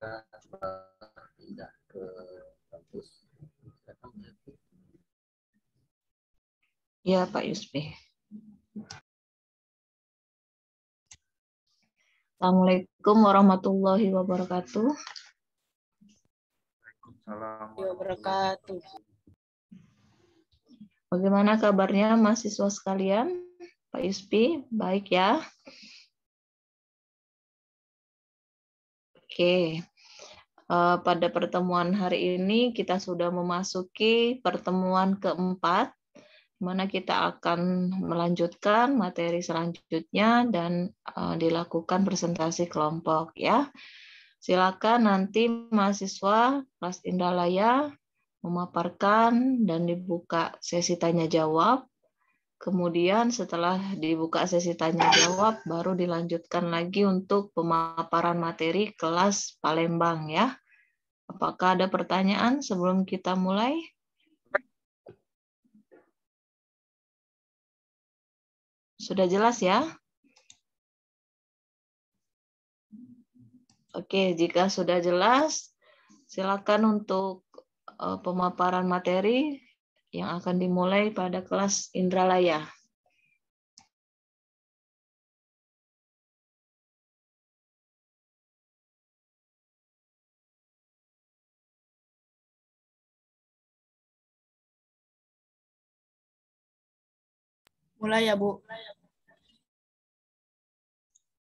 pindah ke kampus. Ya, Pak Yusfi. Assalamualaikum warahmatullahi wabarakatuh. Waalaikumsalam wabarakatuh. Bagaimana kabarnya mahasiswa sekalian? Pak Yusfi, baik ya? Oke. Pada pertemuan hari ini kita sudah memasuki pertemuan keempat, di mana kita akan melanjutkan materi selanjutnya dan dilakukan presentasi kelompok ya. Silakan nanti mahasiswa kelas Indralaya memaparkan dan dibuka sesi tanya jawab. Kemudian setelah dibuka sesi tanya jawab baru dilanjutkan lagi untuk pemaparan materi kelas Palembang ya. Apakah ada pertanyaan sebelum kita mulai? Sudah jelas ya? Oke, jika sudah jelas, silakan untuk pemaparan materi yang akan dimulai pada kelas Indralaya. Mulai ya, Bu.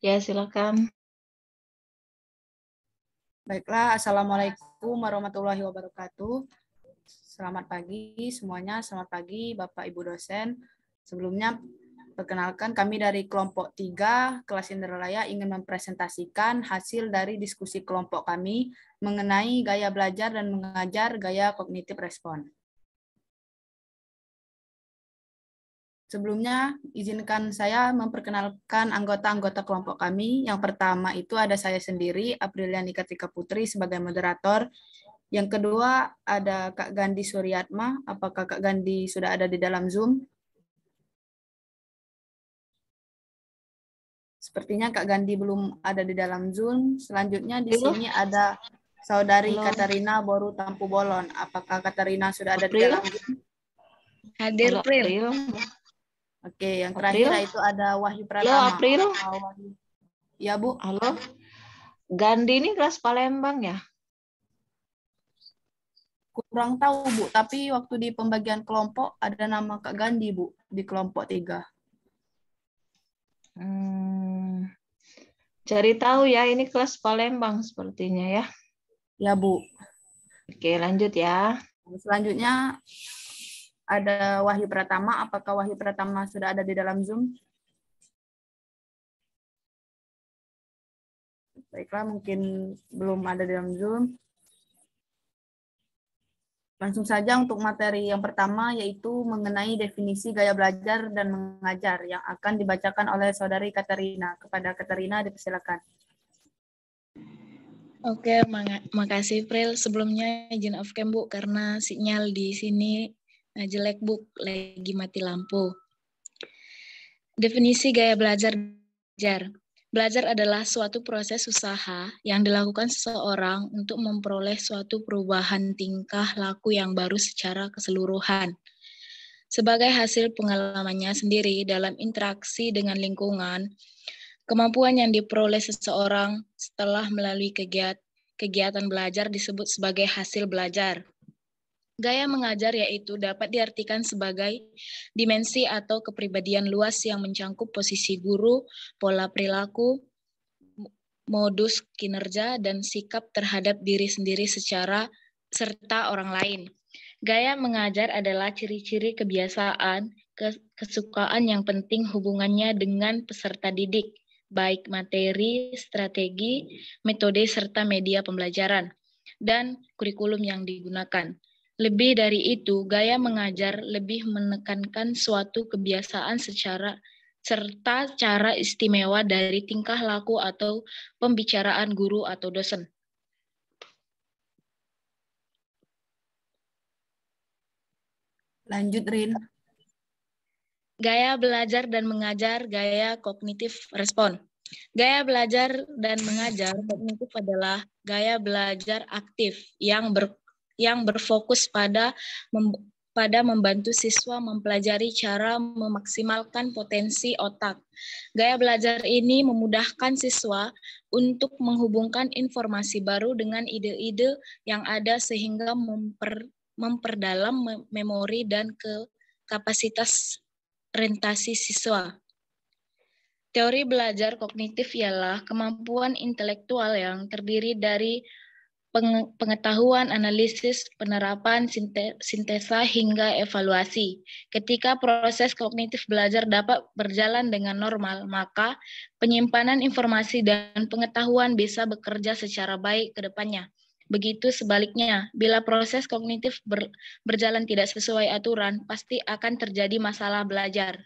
Ya, silakan. Baiklah, Assalamualaikum warahmatullahi wabarakatuh. Selamat pagi semuanya, selamat pagi Bapak Ibu dosen. Sebelumnya, perkenalkan kami dari kelompok 3 kelas Indralaya ingin mempresentasikan hasil dari diskusi kelompok kami mengenai gaya belajar dan mengajar gaya kognitif respon. Sebelumnya, izinkan saya memperkenalkan anggota-anggota kelompok kami. Yang pertama itu ada saya sendiri, Apriliani Katika Putri sebagai moderator. Yang kedua ada Kak Gandhi Suryatma. Apakah Kak Gandhi sudah ada di dalam Zoom? Sepertinya Kak Gandhi belum ada di dalam Zoom. Selanjutnya di sini ada Saudari Katarina Boru Tampu Bolon. Apakah Katarina sudah ada di dalam Zoom? Hadir, April. Oke, yang terakhir itu ada Wahyu Pratama. Halo, April. Ya, Bu. Halo. Gandhi ini kelas Palembang ya? Kurang tahu, Bu. Tapi waktu di pembagian kelompok ada nama Kak Gandhi, Bu, di kelompok 3. Cari tahu ya, ini kelas Palembang sepertinya ya. Ya, Bu. Oke, lanjut ya. Selanjutnya ada Wahyu Pratama. Apakah Wahyu Pratama sudah ada di dalam Zoom? Baiklah, mungkin belum ada di dalam Zoom. Langsung saja untuk materi yang pertama, yaitu mengenai definisi gaya belajar dan mengajar yang akan dibacakan oleh Saudari Katarina. Kepada Katarina, dipersilakan. Oke, makasih April. Sebelumnya izin off cam, Bu, karena sinyal di sini jelek, Bu, lagi mati lampu. Definisi gaya belajar. Belajar adalah suatu proses usaha yang dilakukan seseorang untuk memperoleh suatu perubahan tingkah laku yang baru secara keseluruhan. Sebagai hasil pengalamannya sendiri dalam interaksi dengan lingkungan, kemampuan yang diperoleh seseorang setelah melalui kegiatan belajar disebut sebagai hasil belajar. Gaya mengajar yaitu dapat diartikan sebagai dimensi atau kepribadian luas yang mencangkup posisi guru, pola perilaku, modus kinerja, dan sikap terhadap diri sendiri serta orang lain. Gaya mengajar adalah ciri-ciri kebiasaan, kesukaan yang penting hubungannya dengan peserta didik, baik materi, strategi, metode, serta media pembelajaran, dan kurikulum yang digunakan. Lebih dari itu, gaya mengajar lebih menekankan suatu kebiasaan serta cara istimewa dari tingkah laku atau pembicaraan guru atau dosen. Lanjut, Rin. Gaya belajar dan mengajar gaya kognitif respon. Gaya belajar dan mengajar kognitif adalah gaya belajar aktif yang berfokus pada membantu siswa mempelajari cara memaksimalkan potensi otak. Gaya belajar ini memudahkan siswa untuk menghubungkan informasi baru dengan ide-ide yang ada sehingga memperdalam memori dan kapasitas orientasi siswa. Teori belajar kognitif ialah kemampuan intelektual yang terdiri dari pengetahuan, analisis, penerapan, sintesa, hingga evaluasi. Ketika proses kognitif belajar dapat berjalan dengan normal, maka penyimpanan informasi dan pengetahuan bisa bekerja secara baik ke depannya. Begitu sebaliknya, bila proses kognitif berjalan tidak sesuai aturan, pasti akan terjadi masalah belajar.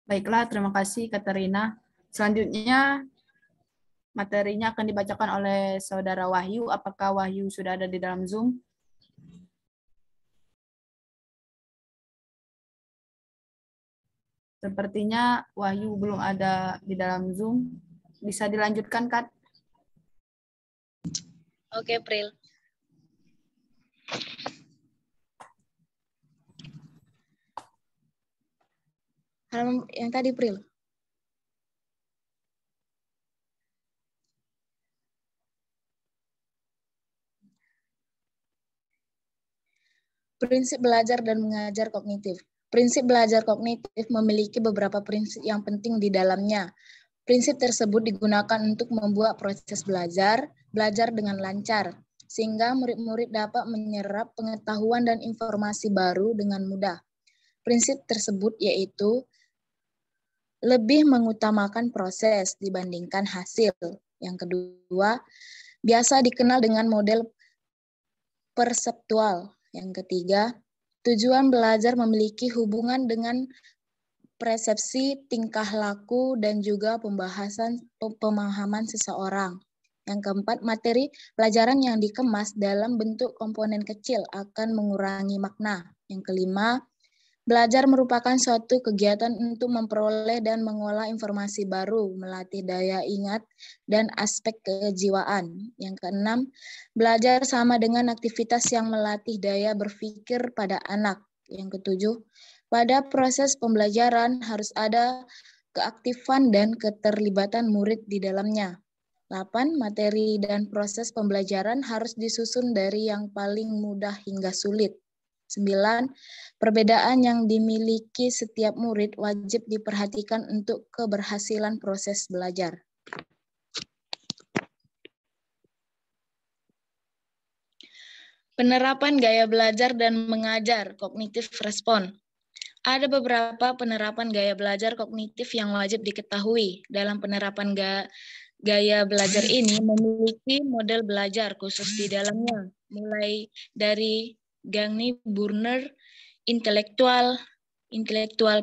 Baiklah, terima kasih Katerina. Selanjutnya, materinya akan dibacakan oleh Saudara Wahyu. Apakah Wahyu sudah ada di dalam Zoom? Sepertinya Wahyu belum ada di dalam Zoom. Bisa dilanjutkan, Kat? Oke, Pril. Halaman yang tadi, Pril. Prinsip belajar dan mengajar kognitif. Prinsip belajar kognitif memiliki beberapa prinsip yang penting di dalamnya. Prinsip tersebut digunakan untuk membuat proses belajar dengan lancar, sehingga murid-murid dapat menyerap pengetahuan dan informasi baru dengan mudah. Prinsip tersebut yaitu lebih mengutamakan proses dibandingkan hasil. Yang kedua, biasa dikenal dengan model perseptual. Yang ketiga, tujuan belajar memiliki hubungan dengan persepsi, tingkah laku, dan juga pemahaman seseorang. Yang keempat, materi pelajaran yang dikemas dalam bentuk komponen kecil akan mengurangi makna. Yang kelima, belajar merupakan suatu kegiatan untuk memperoleh dan mengolah informasi baru, melatih daya ingat, dan aspek kejiwaan. Yang keenam, belajar sama dengan aktivitas yang melatih daya berpikir pada anak. Yang ketujuh, pada proses pembelajaran harus ada keaktifan dan keterlibatan murid di dalamnya. 8. Materi dan proses pembelajaran harus disusun dari yang paling mudah hingga sulit. 9. Perbedaan yang dimiliki setiap murid wajib diperhatikan untuk keberhasilan proses belajar. Penerapan gaya belajar dan mengajar kognitif respon. Ada beberapa penerapan gaya belajar kognitif yang wajib diketahui. Dalam penerapan gaya belajar ini memiliki model belajar khusus di dalamnya, mulai dari Gagny, Burner, intelektual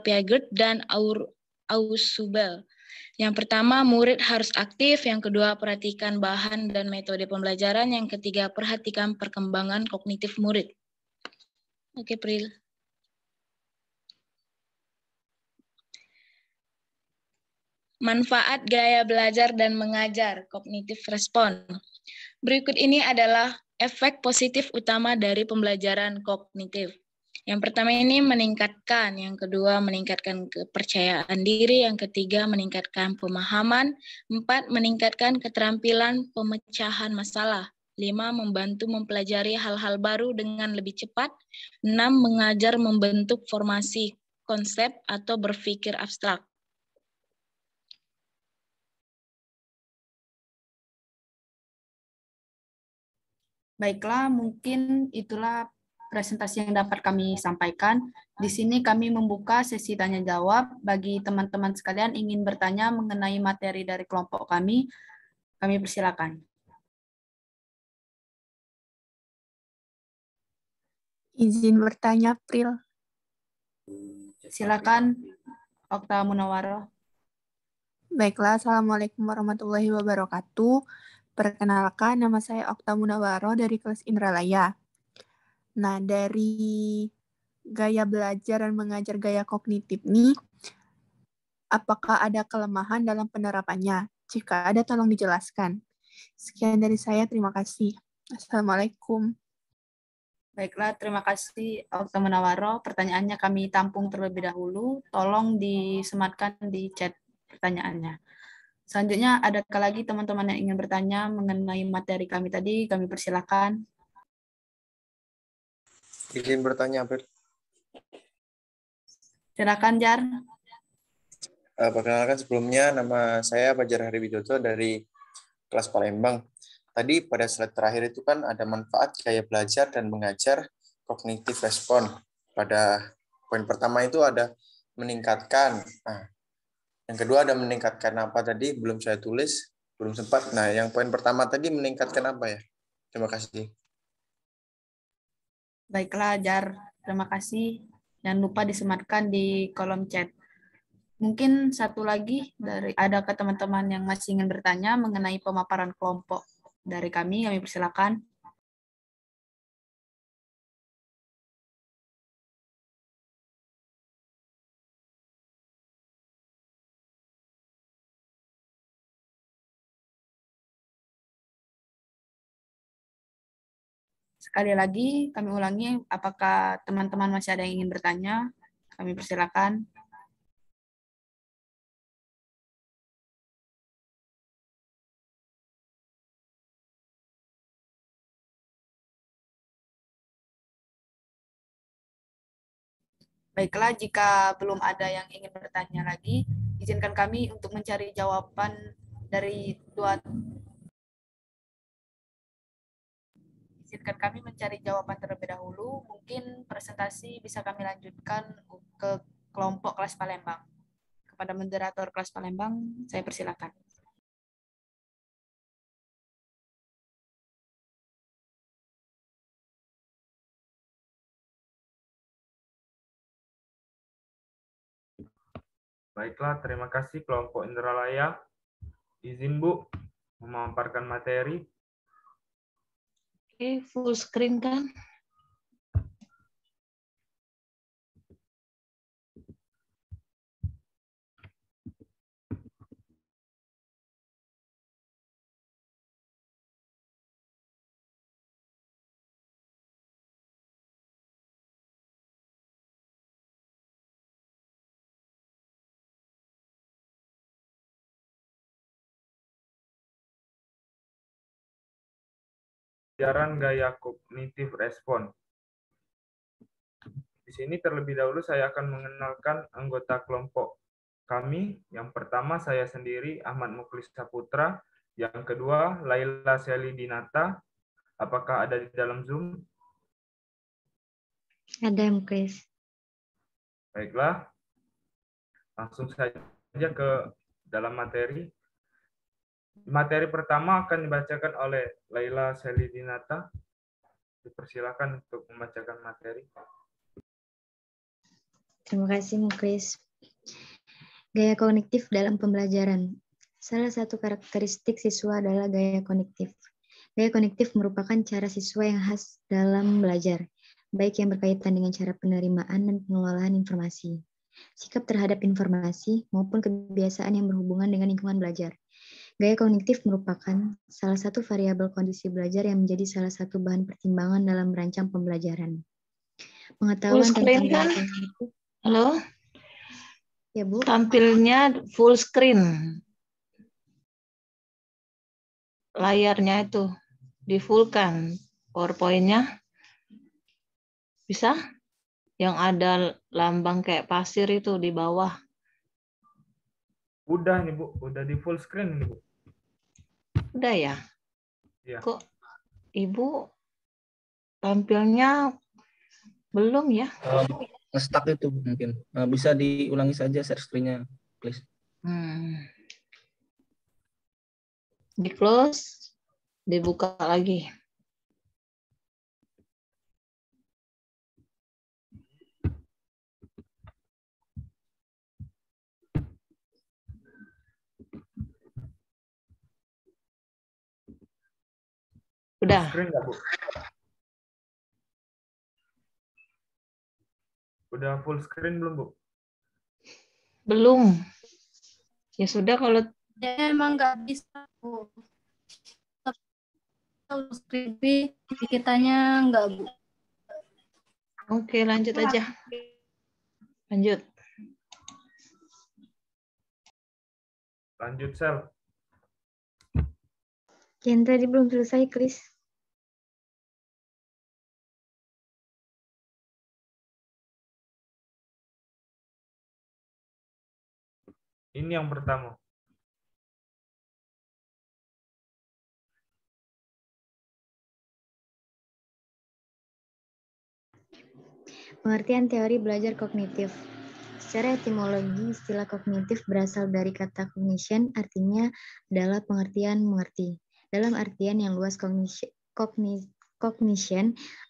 Piaget, dan Ausubel. Yang pertama, murid harus aktif. Yang kedua, perhatikan bahan dan metode pembelajaran. Yang ketiga, perhatikan perkembangan kognitif murid. Oke, Pril. Manfaat gaya belajar dan mengajar kognitif respon. Berikut ini adalah efek positif utama dari pembelajaran kognitif. Yang pertama ini meningkatkan, yang kedua meningkatkan kepercayaan diri, yang ketiga meningkatkan pemahaman, 4 meningkatkan keterampilan pemecahan masalah, 5 membantu mempelajari hal-hal baru dengan lebih cepat, 6 mengajar membentuk formasi konsep atau berpikir abstrak. Baiklah, mungkin itulah presentasi yang dapat kami sampaikan. Di sini kami membuka sesi tanya jawab. Bagi teman-teman sekalian ingin bertanya mengenai materi dari kelompok kami persilakan. Izin bertanya, Pril. Silakan, Okta Munawaroh. Baiklah, Assalamualaikum warahmatullahi wabarakatuh. Perkenalkan, nama saya Okta Munawaroh dari kelas Indralaya. Nah, dari gaya belajar dan mengajar gaya kognitif nih, apakah ada kelemahan dalam penerapannya? Jika ada, tolong dijelaskan. Sekian dari saya, terima kasih. Assalamualaikum. Baiklah, terima kasih Dr. Munawaro. Pertanyaannya kami tampung terlebih dahulu. Tolong disematkan di chat pertanyaannya. Selanjutnya, adakah lagi teman-teman yang ingin bertanya mengenai materi kami tadi? Kami persilakan. Izin bertanya, April. Silakan, Jar. Perkenalkan sebelumnya, nama saya Fajar Hari Widodo dari kelas Palembang. Tadi pada slide terakhir itu kan ada manfaat gaya belajar dan mengajar kognitif respon. Pada poin pertama itu ada meningkatkan. Nah, yang kedua ada meningkatkan apa tadi? Belum saya tulis, belum sempat. Nah, yang poin pertama tadi meningkatkan apa ya? Terima kasih. Baiklah, Jar. Terima kasih. Jangan lupa disematkan di kolom chat. Mungkin satu lagi, adakah teman-teman yang masih ingin bertanya mengenai pemaparan kelompok dari kami persilakan. Sekali lagi, kami ulangi, apakah teman-teman masih ada yang ingin bertanya? Kami persilakan. Baiklah, jika belum ada yang ingin bertanya lagi, izinkan kami untuk mencari jawaban dari Izinkan kami mencari jawaban terlebih dahulu. Mungkin presentasi bisa kami lanjutkan ke kelompok kelas Palembang. Kepada moderator kelas Palembang, saya persilakan. Baiklah, terima kasih kelompok Indralaya. Izin Bu, memaparkan materi. Oke, full screen kan? Pembelajaran gaya kognitif respon. Di sini terlebih dahulu saya akan mengenalkan anggota kelompok kami. Yang pertama saya sendiri, Ahmad Muklis Saputra. Yang kedua, Laila Seli Dinata. Apakah ada di dalam Zoom? Ada, Muklis. Baiklah, langsung saja ke dalam materi. Materi pertama akan dibacakan oleh Laila Seli Dinata. Dipersilakan untuk membacakan materi. Terima kasih, Muklis. Gaya kognitif dalam pembelajaran. Salah satu karakteristik siswa adalah gaya kognitif. Gaya kognitif merupakan cara siswa yang khas dalam belajar, baik yang berkaitan dengan cara penerimaan dan pengelolaan informasi, sikap terhadap informasi, maupun kebiasaan yang berhubungan dengan lingkungan belajar. Gaya kognitif merupakan salah satu variabel kondisi belajar yang menjadi salah satu bahan pertimbangan dalam merancang pembelajaran. Pengetahuan tentang gaya kognitif. Halo? Ya, Bu. Tampilnya full screen. Layarnya itu di full kan. PowerPoint-nya. Bisa? Yang ada lambang kayak pasir itu di bawah. Udah nih Bu, udah di full screen nih Bu. Udah ya? Ya. Kok Ibu tampilnya belum ya? Nge-stuck itu mungkin. Bisa diulangi saja share screen-nya, please. Di close, dibuka lagi. Udah. Screen nggak, Bu? Udah full screen belum, Bu? Belum. Ya sudah kalau Ya, emang nggak bisa, Bu. Skripsi kitanya nggak, Bu. oke, lanjut aja. Lanjut. Lanjut, Sel. Yang tadi belum selesai, Chris. Ini yang pertama. Pengertian teori belajar kognitif. Secara etimologi, istilah kognitif berasal dari kata cognition, artinya adalah pengertian mengerti. Dalam artian yang luas, cognition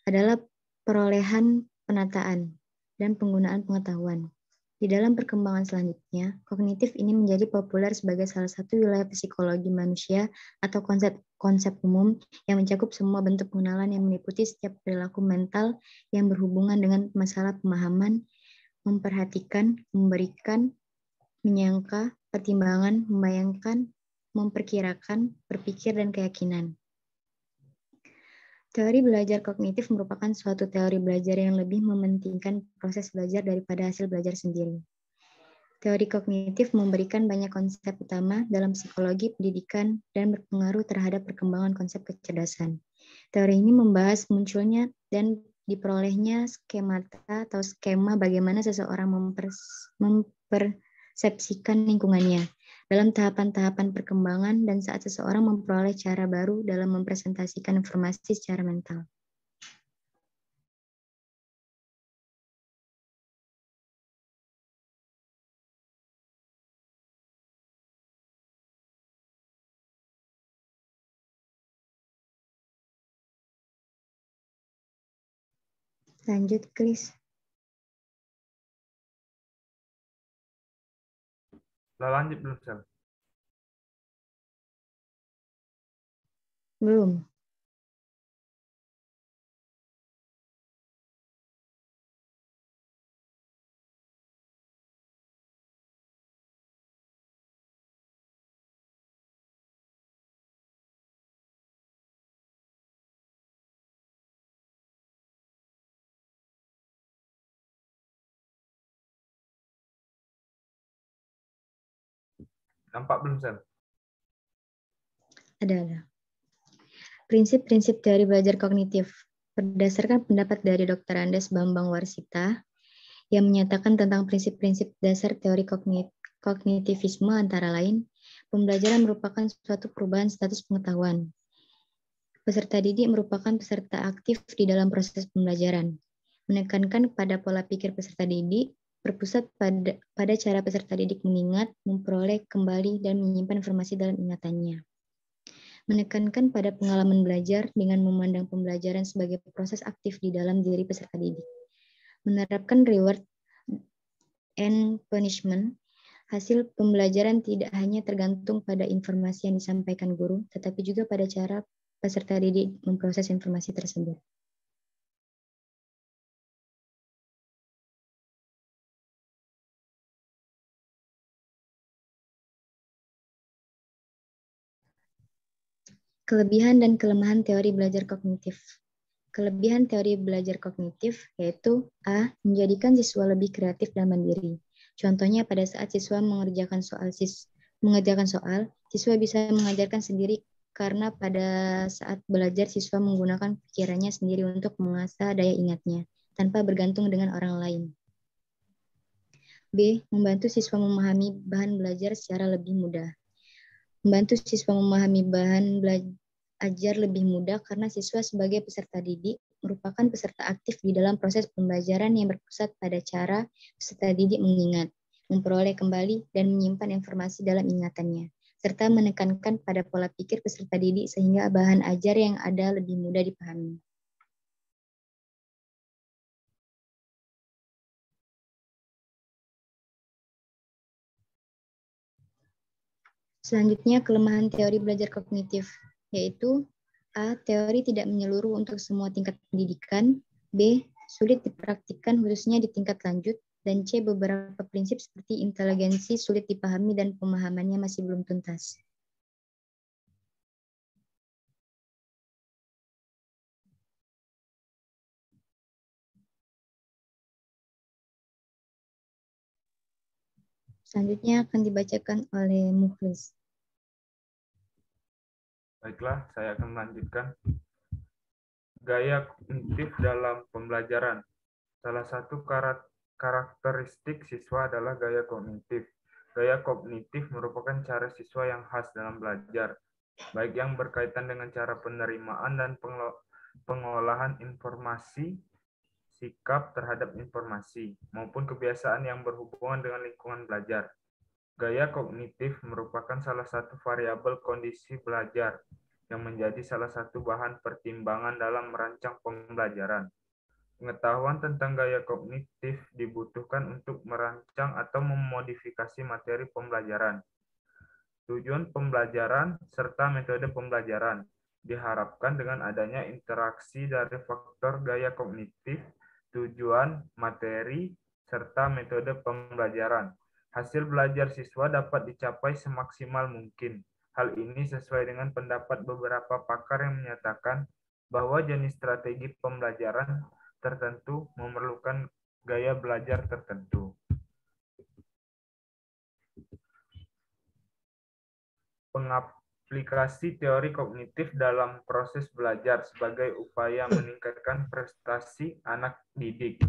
adalah perolehan penataan dan penggunaan pengetahuan. Di dalam perkembangan selanjutnya, kognitif ini menjadi populer sebagai salah satu wilayah psikologi manusia atau konsep umum yang mencakup semua bentuk pengenalan yang meliputi setiap perilaku mental yang berhubungan dengan masalah pemahaman, memperhatikan, memberikan, menyangka, pertimbangan, membayangkan, memperkirakan, berpikir, dan keyakinan. Teori belajar kognitif merupakan suatu teori belajar yang lebih mementingkan proses belajar daripada hasil belajar sendiri. Teori kognitif memberikan banyak konsep utama dalam psikologi pendidikan dan berpengaruh terhadap perkembangan konsep kecerdasan. Teori ini membahas munculnya dan diperolehnya skemata atau skema bagaimana seseorang mempersepsikan lingkungannya dalam tahapan-tahapan perkembangan dan saat seseorang memperoleh cara baru dalam mempresentasikan informasi secara mental. Lanjut, Chris. Udah lanjut belum, Sel? Belum. Nampak belum, Sel? Ada. Prinsip-prinsip teori belajar kognitif. Berdasarkan pendapat dari Dr. Andes Bambang Warsita, yang menyatakan tentang prinsip-prinsip dasar teori kognitivisme antara lain, pembelajaran merupakan suatu perubahan status pengetahuan. Peserta didik merupakan peserta aktif di dalam proses pembelajaran. Menekankan pada pola pikir peserta didik, berpusat pada cara peserta didik mengingat, memperoleh kembali, dan menyimpan informasi dalam ingatannya. Menekankan pada pengalaman belajar dengan memandang pembelajaran sebagai proses aktif di dalam diri peserta didik. Menerapkan reward and punishment, hasil pembelajaran tidak hanya tergantung pada informasi yang disampaikan guru, tetapi juga pada cara peserta didik memproses informasi tersebut. Kelebihan dan kelemahan teori belajar kognitif. Kelebihan teori belajar kognitif yaitu A. Menjadikan siswa lebih kreatif dan mandiri. Contohnya pada saat siswa mengerjakan soal, siswa bisa mengajarkan sendiri karena pada saat belajar siswa menggunakan pikirannya sendiri untuk mengasah daya ingatnya tanpa bergantung dengan orang lain. B. Membantu siswa memahami bahan belajar secara lebih mudah. Membantu siswa memahami bahan belajar lebih mudah karena siswa sebagai peserta didik merupakan peserta aktif di dalam proses pembelajaran yang berpusat pada cara peserta didik mengingat, memperoleh kembali, dan menyimpan informasi dalam ingatannya, serta menekankan pada pola pikir peserta didik sehingga bahan ajar yang ada lebih mudah dipahami. Selanjutnya, kelemahan teori belajar kognitif, yaitu A. Teori tidak menyeluruh untuk semua tingkat pendidikan. B. sulit dipraktikkan khususnya di tingkat lanjut, dan C. beberapa prinsip seperti inteligensi sulit dipahami dan pemahamannya masih belum tuntas. Selanjutnya akan dibacakan oleh Mukhlis. Baiklah, saya akan melanjutkan. Gaya kognitif dalam pembelajaran. Salah satu karakteristik siswa adalah gaya kognitif. Gaya kognitif merupakan cara siswa yang khas dalam belajar, baik yang berkaitan dengan cara penerimaan dan pengolahan informasi, sikap terhadap informasi, maupun kebiasaan yang berhubungan dengan lingkungan belajar. Gaya kognitif merupakan salah satu variabel kondisi belajar yang menjadi salah satu bahan pertimbangan dalam merancang pembelajaran. Pengetahuan tentang gaya kognitif dibutuhkan untuk merancang atau memodifikasi materi pembelajaran. Tujuan pembelajaran serta metode pembelajaran diharapkan dengan adanya interaksi dari faktor gaya kognitif, tujuan, materi, serta metode pembelajaran. Hasil belajar siswa dapat dicapai semaksimal mungkin. Hal ini sesuai dengan pendapat beberapa pakar yang menyatakan bahwa jenis strategi pembelajaran tertentu memerlukan gaya belajar tertentu. Pengaplikasi teori kognitif dalam proses belajar sebagai upaya meningkatkan prestasi anak didik.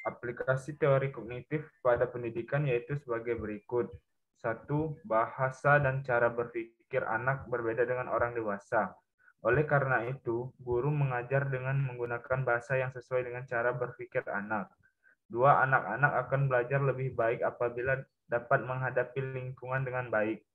Aplikasi teori kognitif pada pendidikan yaitu sebagai berikut. 1. Bahasa dan cara berpikir anak berbeda dengan orang dewasa. Oleh karena itu, guru mengajar dengan menggunakan bahasa yang sesuai dengan cara berpikir anak. 2. Anak-anak akan belajar lebih baik apabila dapat menghadapi lingkungan dengan baik.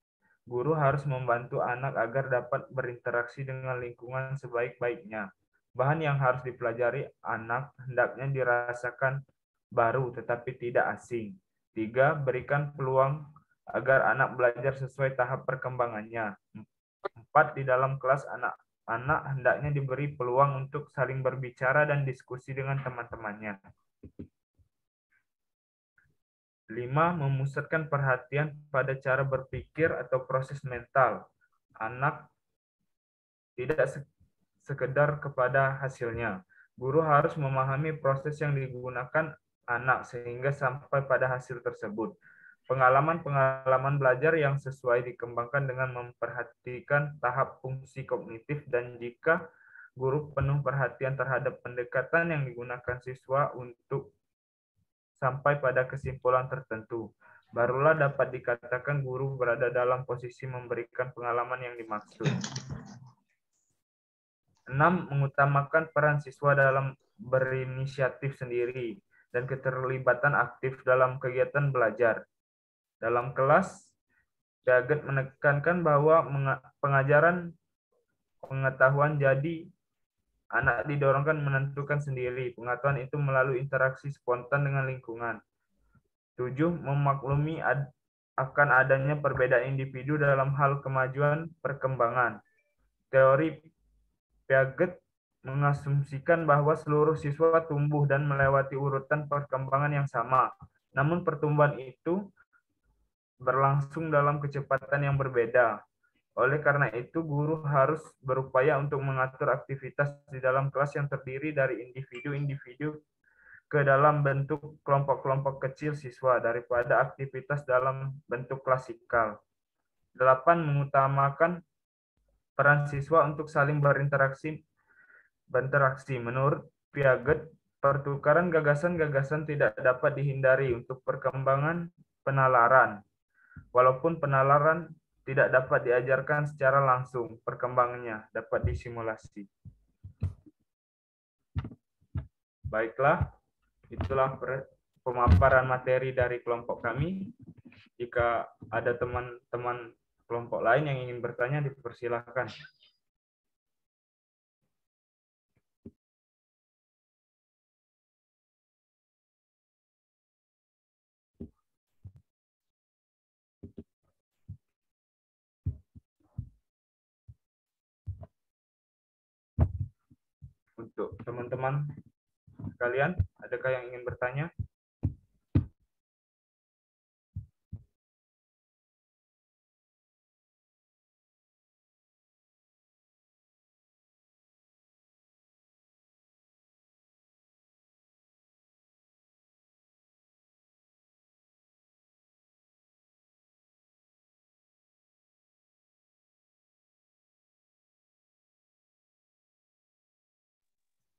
Guru harus membantu anak agar dapat berinteraksi dengan lingkungan sebaik-baiknya. Bahan yang harus dipelajari anak hendaknya dirasakan baru tetapi tidak asing. 3. Berikan peluang agar anak belajar sesuai tahap perkembangannya. 4. Di dalam kelas anak-anak hendaknya diberi peluang untuk saling berbicara dan diskusi dengan teman-temannya. 5. Memusatkan perhatian pada cara berpikir atau proses mental. Anak tidak sekedar kepada hasilnya. Guru harus memahami proses yang digunakan anak sehingga sampai pada hasil tersebut. Pengalaman-pengalaman belajar yang sesuai dikembangkan dengan memperhatikan tahap fungsi kognitif, dan jika guru penuh perhatian terhadap pendekatan yang digunakan siswa untuk sampai pada kesimpulan tertentu, barulah dapat dikatakan guru berada dalam posisi memberikan pengalaman yang dimaksud. 6. Mengutamakan peran siswa dalam berinisiatif sendiri dan keterlibatan aktif dalam kegiatan belajar. Dalam kelas, Piaget menekankan bahwa pengajaran pengetahuan jadi anak didorongkan menentukan sendiri pengetahuan itu melalui interaksi spontan dengan lingkungan. 7. Memaklumi akan adanya perbedaan individu dalam hal kemajuan perkembangan. Teori Piaget mengasumsikan bahwa seluruh siswa tumbuh dan melewati urutan perkembangan yang sama. Namun pertumbuhan itu berlangsung dalam kecepatan yang berbeda. Oleh karena itu, guru harus berupaya untuk mengatur aktivitas di dalam kelas yang terdiri dari individu-individu ke dalam bentuk kelompok-kelompok kecil siswa daripada aktivitas dalam bentuk klasikal. 8. Mengutamakan peran siswa untuk saling berinteraksi. Menurut Piaget, pertukaran gagasan-gagasan tidak dapat dihindari untuk perkembangan penalaran. Walaupun penalaran tidak dapat diajarkan secara langsung, perkembangannya dapat disimulasi. Baiklah, itulah pemaparan materi dari kelompok kami. Jika ada teman-teman kelompok lain yang ingin bertanya, dipersilakan. Untuk teman-teman sekalian, adakah yang ingin bertanya?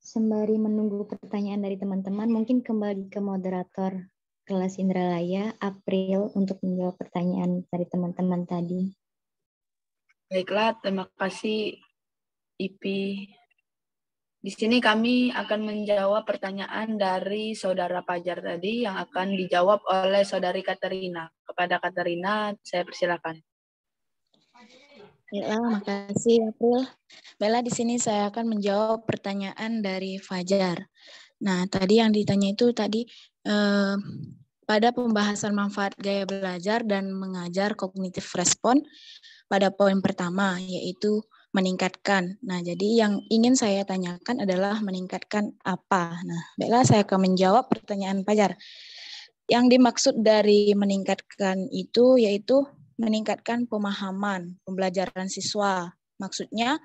Sembari menunggu pertanyaan dari teman-teman, mungkin kembali ke moderator kelas Indralaya, April, untuk menjawab pertanyaan dari teman-teman tadi. Baiklah, terima kasih IPI. Di sini kami akan menjawab pertanyaan dari Saudara Fajar tadi yang akan dijawab oleh Saudari Katerina. Kepada Katerina, saya persilakan. Baiklah, makasih April. Baiklah, di sini saya akan menjawab pertanyaan dari Fajar. Nah, tadi yang ditanya itu tadi pada pembahasan manfaat gaya belajar dan mengajar kognitif respon pada poin pertama, yaitu meningkatkan. Nah, jadi yang ingin saya tanyakan adalah meningkatkan apa? Nah, baiklah saya akan menjawab pertanyaan Fajar. Yang dimaksud dari meningkatkan itu yaitu meningkatkan pemahaman pembelajaran siswa. Maksudnya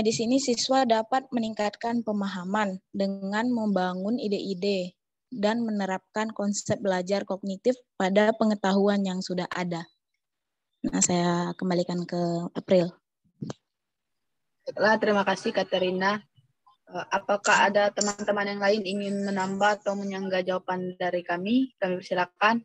di sini siswa dapat meningkatkan pemahaman dengan membangun ide-ide dan menerapkan konsep belajar kognitif pada pengetahuan yang sudah ada. Nah, saya kembalikan ke April. Baiklah, terima kasih Katerina. Apakah ada teman-teman yang lain ingin menambah atau menyanggah jawaban dari kami? Kami persilakan.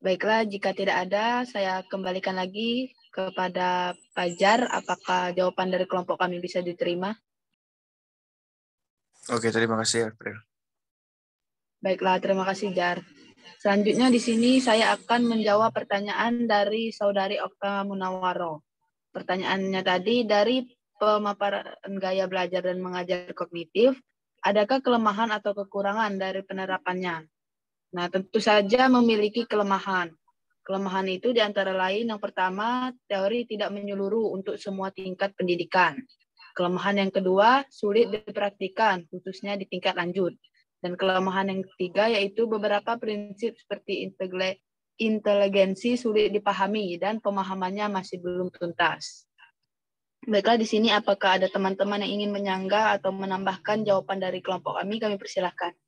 Baiklah, jika tidak ada, saya kembalikan lagi kepada Fajar. Apakah jawaban dari kelompok kami bisa diterima? Oke, terima kasih April. Baiklah, terima kasih Jar. Selanjutnya di sini saya akan menjawab pertanyaan dari Saudari Okta Munawaro. Pertanyaannya tadi, dari pemaparan gaya belajar dan mengajar kognitif, adakah kelemahan atau kekurangan dari penerapannya? Nah, tentu saja memiliki kelemahan. Kelemahan itu diantara lain yang pertama, teori tidak menyeluruh untuk semua tingkat pendidikan. Kelemahan yang kedua, sulit dipraktikkan, khususnya di tingkat lanjut. Dan kelemahan yang ketiga yaitu beberapa prinsip seperti inteligensi sulit dipahami dan pemahamannya masih belum tuntas. Baiklah, di sini apakah ada teman-teman yang ingin menyanggah atau menambahkan jawaban dari kelompok kami persilahkan.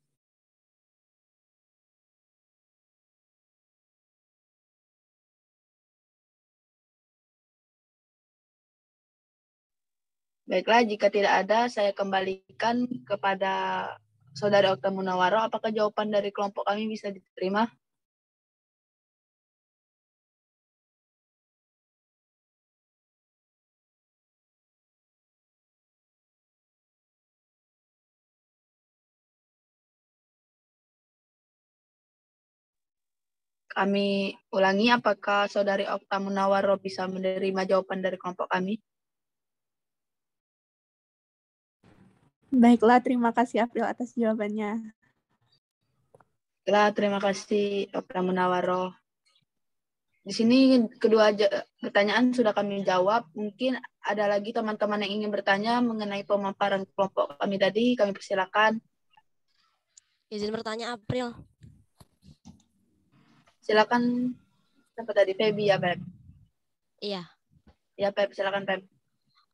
Baiklah, jika tidak ada, saya kembalikan kepada Saudara Okta Munawaro. Apakah jawaban dari kelompok kami bisa diterima? Kami ulangi, apakah Saudari Okta Munawaro bisa menerima jawaban dari kelompok kami? Baiklah, terima kasih April atas jawabannya. Baiklah, terima kasih Okta Munawaro. Di sini kedua pertanyaan sudah kami jawab. Mungkin ada lagi teman-teman yang ingin bertanya mengenai pemaparan kelompok kami tadi. Kami persilakan. Izin bertanya April. Silakan. Sampai tadi Feby ya, Pep? Iya. Ya, Pep. Silakan, Pep.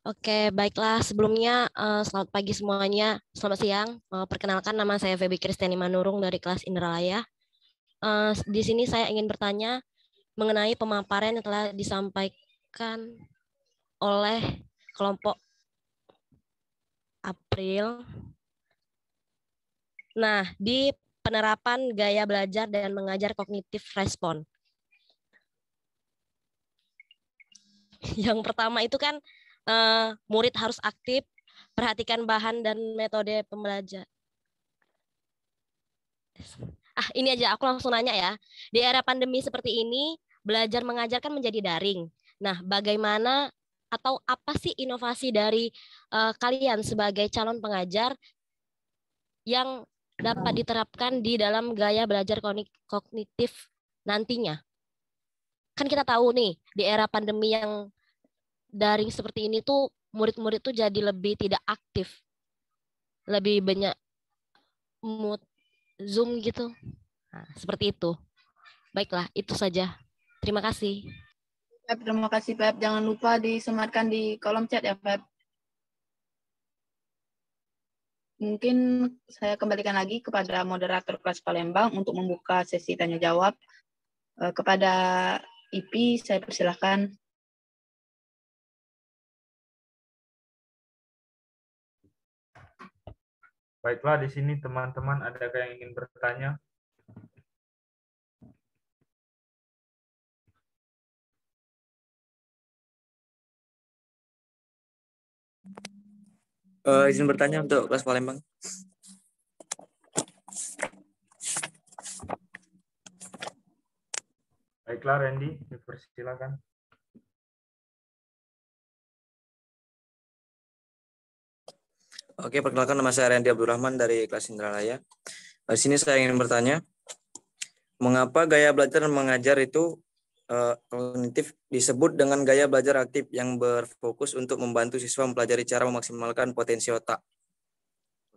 Oke, baiklah. Sebelumnya, selamat pagi semuanya. Selamat siang. Perkenalkan, nama saya Feby Kristiani Manurung dari kelas Indralaya. Di sini saya ingin bertanya mengenai pemaparan yang telah disampaikan oleh kelompok April. Nah, di penerapan gaya belajar dan mengajar kognitif respon. Yang pertama itu kan murid harus aktif, perhatikan bahan dan metode pembelajaran. Ini aja, aku langsung nanya ya. Di era pandemi seperti ini, belajar mengajar kan menjadi daring. Nah, bagaimana atau apa sih inovasi dari kalian sebagai calon pengajar yang dapat diterapkan di dalam gaya belajar kognitif nantinya? Kan kita tahu nih, di era pandemi yang daring seperti ini tuh, murid-murid tuh jadi lebih tidak aktif, lebih banyak mood Zoom gitu. Nah, seperti itu. Baiklah, itu saja. Terima kasih. Pep, terima kasih Pep. Jangan lupa disematkan di kolom chat ya Pep. Mungkin saya kembalikan lagi kepada moderator kelas Palembang untuk membuka sesi tanya jawab. Kepada IP, saya persilahkan. Baiklah, di sini teman-teman adakah yang ingin bertanya? Izin bertanya untuk kelas Palembang. Baiklah, Randy, dipersilakan. Oke, perkenalkan nama saya Randy Abdurrahman dari kelas Indralaya. Di sini saya ingin bertanya, mengapa gaya belajar dan mengajar itu kognitif disebut dengan gaya belajar aktif yang berfokus untuk membantu siswa mempelajari cara memaksimalkan potensi otak?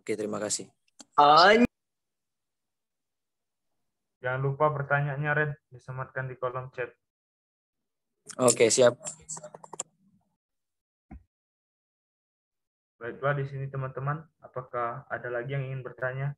Oke, terima kasih. Jangan lupa pertanyaannya, Ren, disematkan di kolom chat. Oke, siap. Baiklah, di sini teman-teman, apakah ada lagi yang ingin bertanya?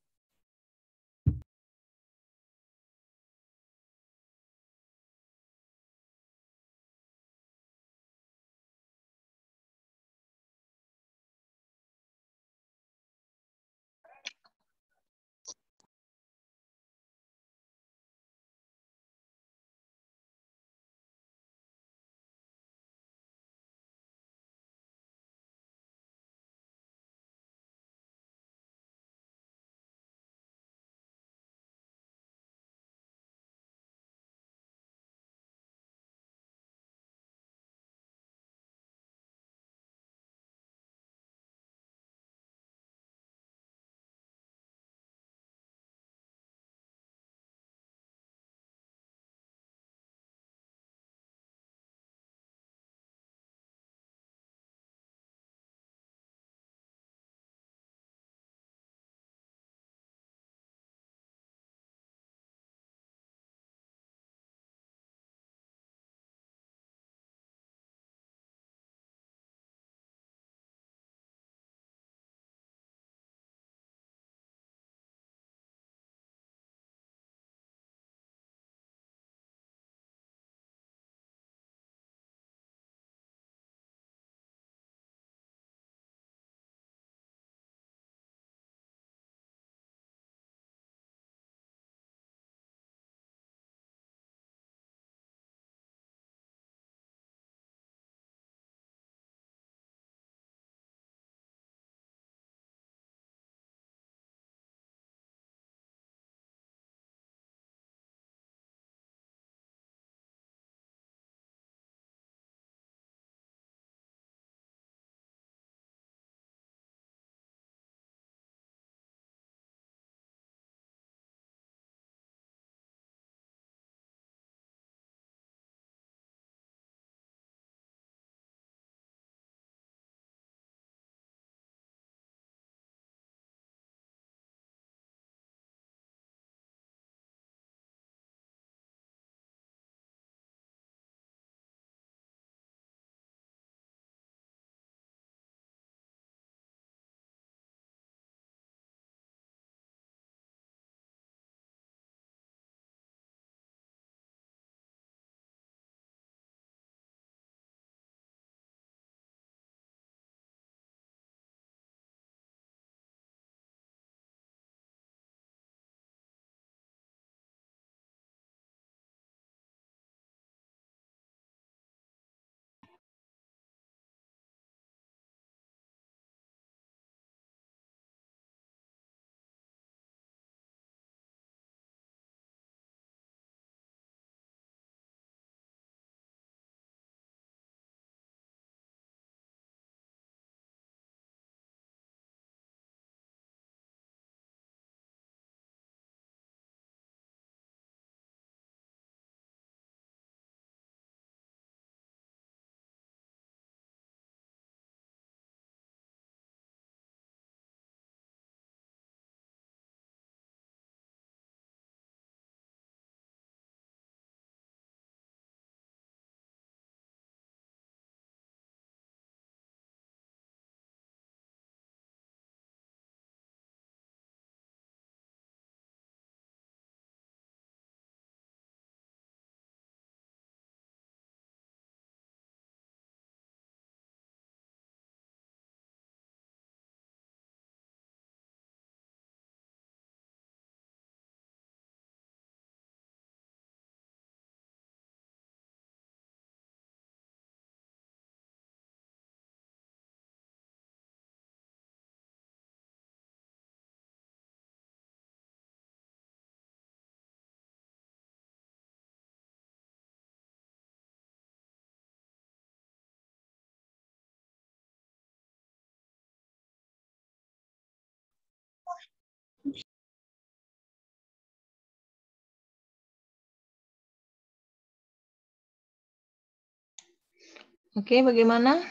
Oke, bagaimana?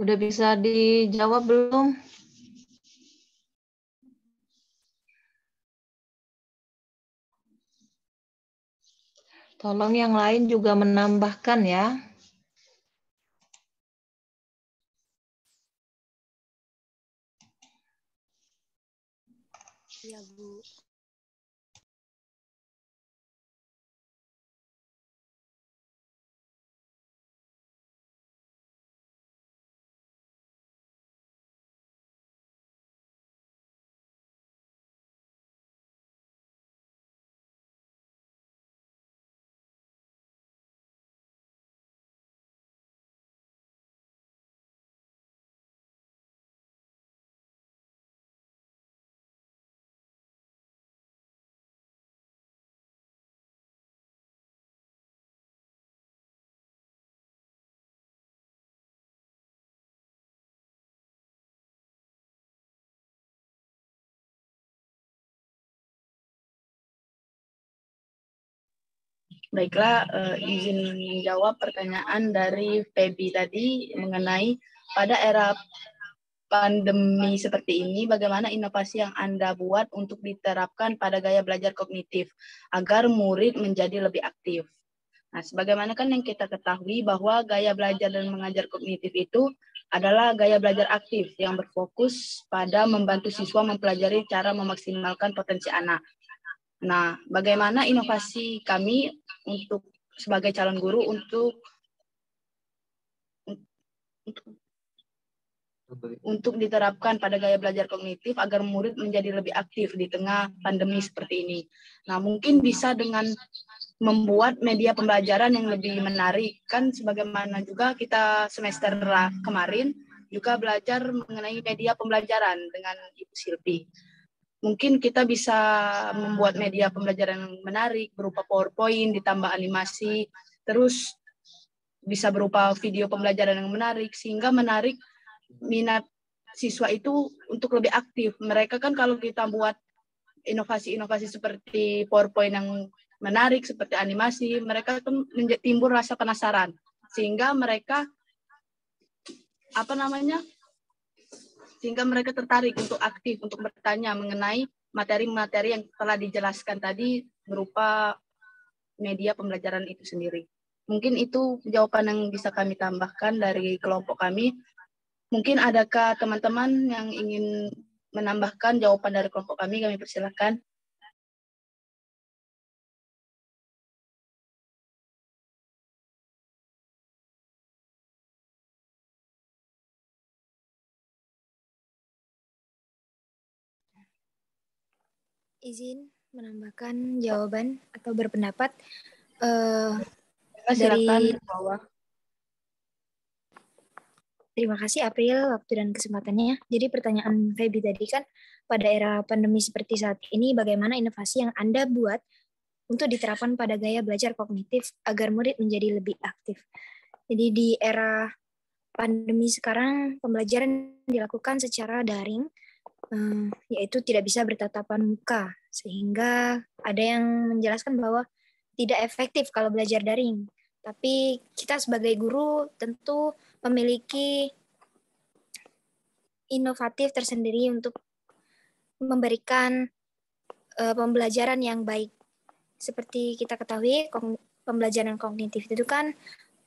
Udah bisa dijawab belum? Tolong yang lain juga menambahkan ya. Iya, Bu. Baiklah, izin menjawab pertanyaan dari Feby tadi mengenai pada era pandemi seperti ini, bagaimana inovasi yang Anda buat untuk diterapkan pada gaya belajar kognitif agar murid menjadi lebih aktif. Nah, sebagaimana kan yang kita ketahui bahwa gaya belajar dan mengajar kognitif itu adalah gaya belajar aktif yang berfokus pada membantu siswa mempelajari cara memaksimalkan potensi anak. Nah, bagaimana inovasi kami untuk sebagai calon guru untuk diterapkan pada gaya belajar kognitif agar murid menjadi lebih aktif di tengah pandemi seperti ini. Nah, mungkin bisa dengan membuat media pembelajaran yang lebih menarik. Kan sebagaimana juga kita semester kemarin juga belajar mengenai media pembelajaran dengan Ibu Silvi. Mungkin kita bisa membuat media pembelajaran yang menarik berupa PowerPoint ditambah animasi, terus bisa berupa video pembelajaran yang menarik sehingga menarik minat siswa itu untuk lebih aktif. Mereka kan kalau kita buat inovasi-inovasi seperti PowerPoint yang menarik, seperti animasi, mereka kan timbul rasa penasaran. Sehingga mereka, sehingga mereka tertarik untuk aktif, untuk bertanya mengenai materi-materi yang telah dijelaskan tadi berupa media pembelajaran itu sendiri. Mungkin itu jawaban yang bisa kami tambahkan dari kelompok kami. Mungkin adakah teman-teman yang ingin menambahkan jawaban dari kelompok kami persilahkan. Izin menambahkan jawaban atau berpendapat Silakan dari bawah. Terima kasih April waktu dan kesempatannya. Jadi pertanyaan Feby tadi kan pada era pandemi seperti saat ini bagaimana inovasi yang Anda buat untuk diterapkan pada gaya belajar kognitif agar murid menjadi lebih aktif. Jadi di era pandemi sekarang pembelajaran dilakukan secara daring, yaitu tidak bisa bertatapan muka, sehingga ada yang menjelaskan bahwa tidak efektif kalau belajar daring. Tapi kita sebagai guru tentu memiliki inovatif tersendiri untuk memberikan pembelajaran yang baik. Seperti kita ketahui, pembelajaran kognitif itu kan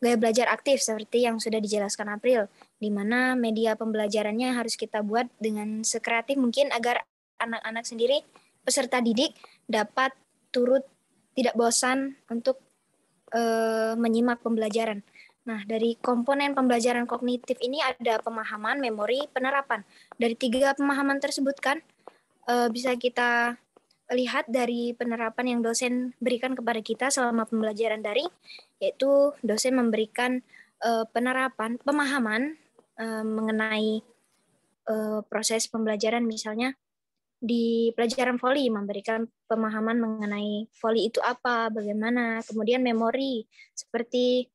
gaya belajar aktif seperti yang sudah dijelaskan April, di mana media pembelajarannya harus kita buat dengan sekreatif mungkin agar anak-anak sendiri, peserta didik, dapat turut tidak bosan untuk menyimak pembelajaran. Nah, dari komponen pembelajaran kognitif ini ada pemahaman, memori, penerapan. Dari 3 pemahaman tersebut kan bisa kita lihat dari penerapan yang dosen berikan kepada kita selama pembelajaran daring, yaitu dosen memberikan pemahaman mengenai proses pembelajaran, misalnya di pelajaran voli memberikan pemahaman mengenai voli itu apa, bagaimana, kemudian memori seperti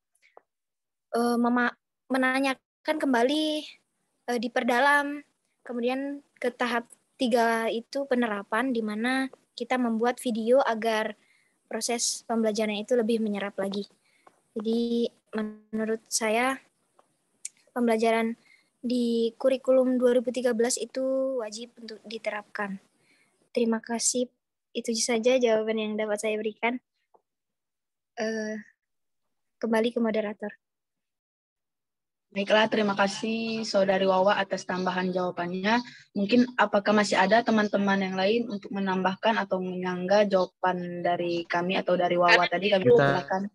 menanyakan kembali, diperdalam, kemudian ke tahap 3 itu penerapan, di mana kita membuat video agar proses pembelajaran itu lebih menyerap lagi. Jadi menurut saya pembelajaran di kurikulum 2013 itu wajib untuk diterapkan. Terima kasih. Itu saja jawaban yang dapat saya berikan. Kembali ke moderator. Baiklah, terima kasih Saudari Wawa atas tambahan jawabannya. Mungkin apakah masih ada teman-teman yang lain untuk menambahkan atau menyanggah jawaban dari kami atau dari Wawa tadi? Kami silakan.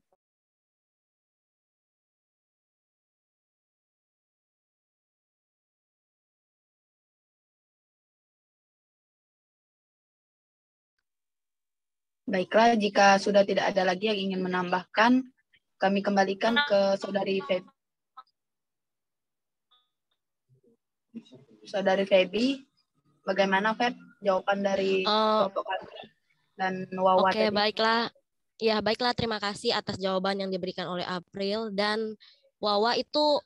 Baiklah, jika sudah tidak ada lagi yang ingin menambahkan, kami kembalikan ke Saudari Feby. Saudari Feby, bagaimana Feb jawaban dari kelompok kami dan Wawa Oke, tadi? baiklah. Ya, baiklah, terima kasih atas jawaban yang diberikan oleh April dan Wawa. Itu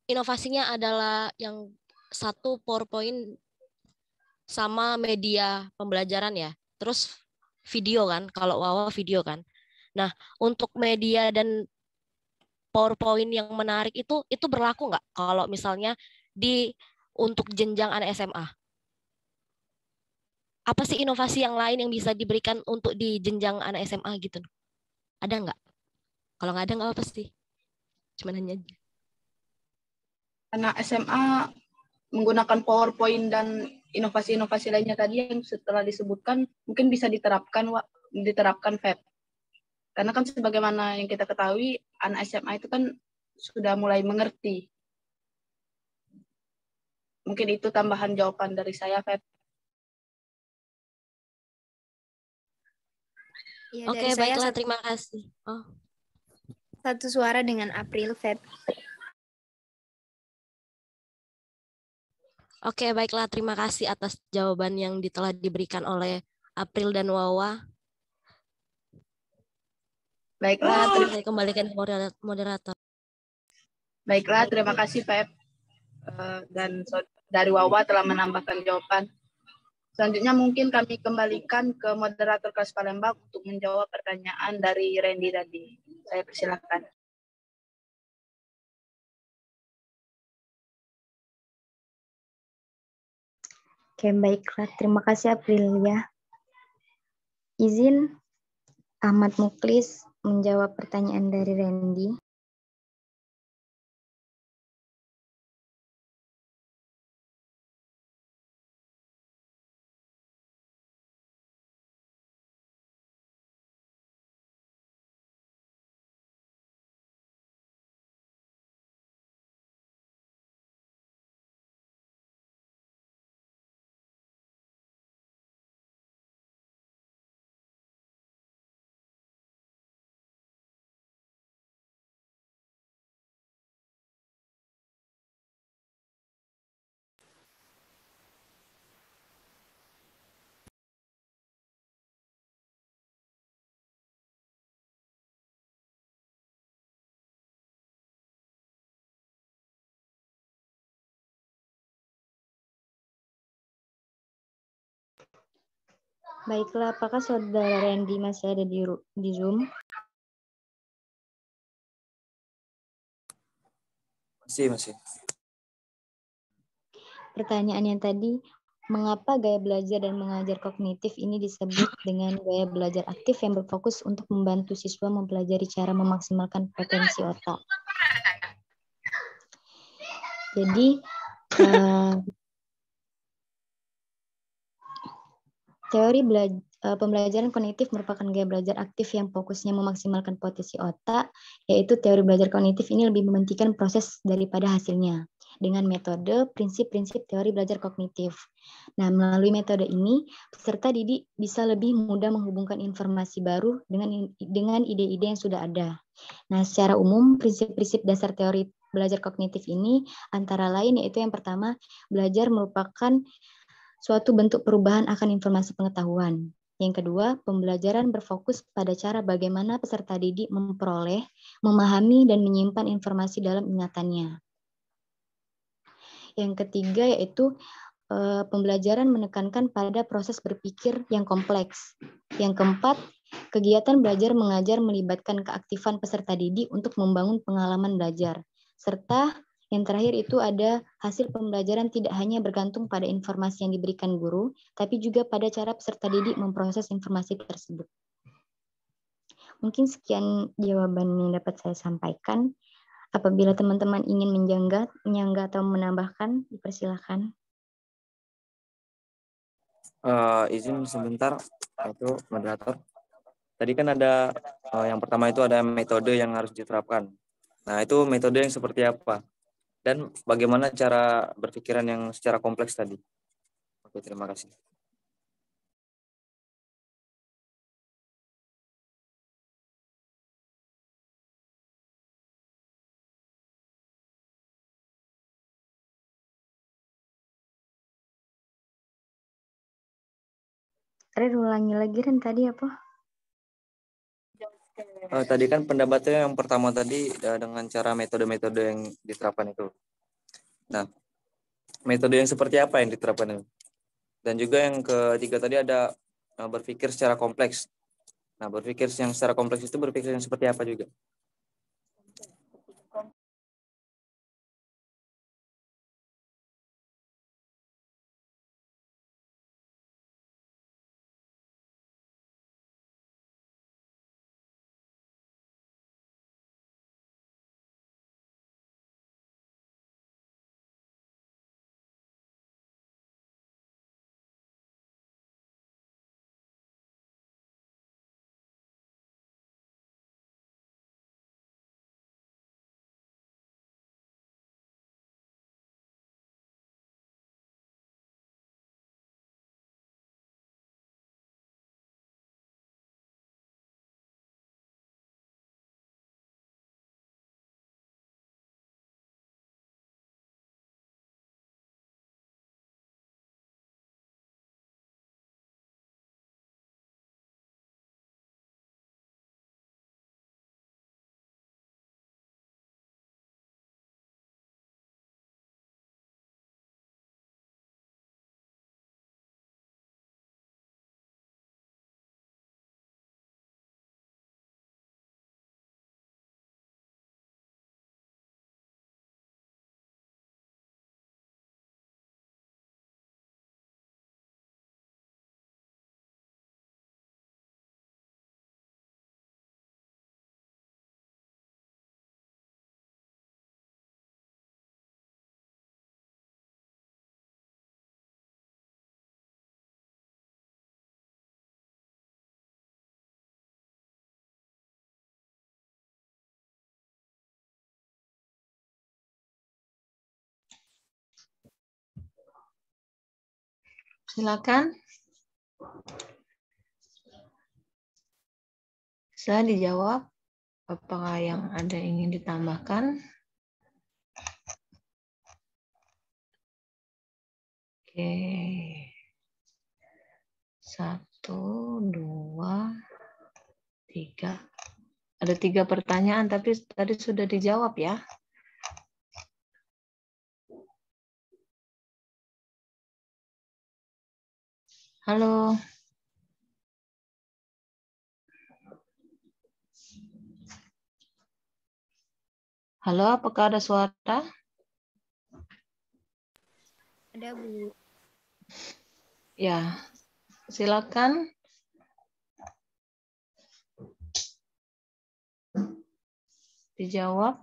inovasinya adalah yang satu PowerPoint sama media pembelajaran ya. Terus video kan, kalau Wawa video kan. Nah, untuk media dan PowerPoint yang menarik itu berlaku nggak kalau misalnya untuk jenjang anak SMA? Apa sih inovasi yang lain yang bisa diberikan untuk di jenjang anak SMA gitu? Ada nggak? Kalau nggak ada nggak apa sih. Cuma nanya aja. Anak SMA menggunakan PowerPoint dan inovasi-inovasi lainnya tadi yang setelah disebutkan mungkin bisa diterapkan Feb. Karena kan sebagaimana yang kita ketahui anak SMA itu kan sudah mulai mengerti. Mungkin itu tambahan jawaban dari saya, Feb. Ya, Oke, baiklah, terima kasih. Satu suara dengan April, Feb. Oke, baiklah, terima kasih atas jawaban yang telah diberikan oleh April dan Wawa. Baiklah, saya kembalikan ke moderator. Baiklah, terima kasih Feb. Dan dari Wawa telah menambahkan jawaban. Selanjutnya mungkin kami kembalikan ke moderator kelas Palembang untuk menjawab pertanyaan dari Randy tadi. Saya persilakan. Oke, baiklah. Terima kasih Aprilia. Izin Ahmad Muklis menjawab pertanyaan dari Randy. Baiklah, apakah Saudara Randy masih ada di Zoom? Masih. Pertanyaan yang tadi, mengapa gaya belajar dan mengajar kognitif ini disebut dengan gaya belajar aktif yang berfokus untuk membantu siswa mempelajari cara memaksimalkan potensi otak? Jadi, teori pembelajaran kognitif merupakan gaya belajar aktif yang fokusnya memaksimalkan potensi otak, yaitu teori belajar kognitif ini lebih mementingkan proses daripada hasilnya dengan metode prinsip-prinsip teori belajar kognitif. Nah, melalui metode ini, peserta didik bisa lebih mudah menghubungkan informasi baru dengan ide-ide yang sudah ada. Nah, secara umum, prinsip-prinsip dasar teori belajar kognitif ini antara lain yaitu yang pertama, belajar merupakan suatu bentuk perubahan akan informasi pengetahuan. Yang kedua, pembelajaran berfokus pada cara bagaimana peserta didik memperoleh, memahami, dan menyimpan informasi dalam ingatannya. Yang ketiga yaitu pembelajaran menekankan pada proses berpikir yang kompleks. Yang keempat, Kegiatan belajar mengajar melibatkan keaktifan peserta didik untuk membangun pengalaman belajar. Serta yang terakhir itu ada hasil pembelajaran tidak hanya bergantung pada informasi yang diberikan guru, tapi juga pada cara peserta didik memproses informasi tersebut. Mungkin sekian jawaban yang dapat saya sampaikan. Apabila teman-teman ingin menyangga atau menambahkan, dipersilakan. Izin sebentar, itu moderator. Tadi kan ada yang pertama itu ada metode yang harus diterapkan. Nah, itu metode yang seperti apa? Dan bagaimana cara berpikiran yang secara kompleks tadi? Oke, terima kasih. Ren, ulangi lagi Ren, tadi apa? Tadi kan pendapatnya yang pertama tadi dengan cara metode-metode yang diterapkan itu. Nah, metode yang seperti apa yang diterapkan itu? Dan juga yang ketiga tadi ada berpikir secara kompleks. Nah, berpikir yang secara kompleks itu berpikir yang seperti apa juga? Silakan. Bisa dijawab. Apakah yang ada ingin ditambahkan? Oke. 1, 2, 3. Ada 3 pertanyaan, tapi tadi sudah dijawab ya. Halo. Halo, apakah ada suara? Ada, Bu. Ya, silakan. Dijawab.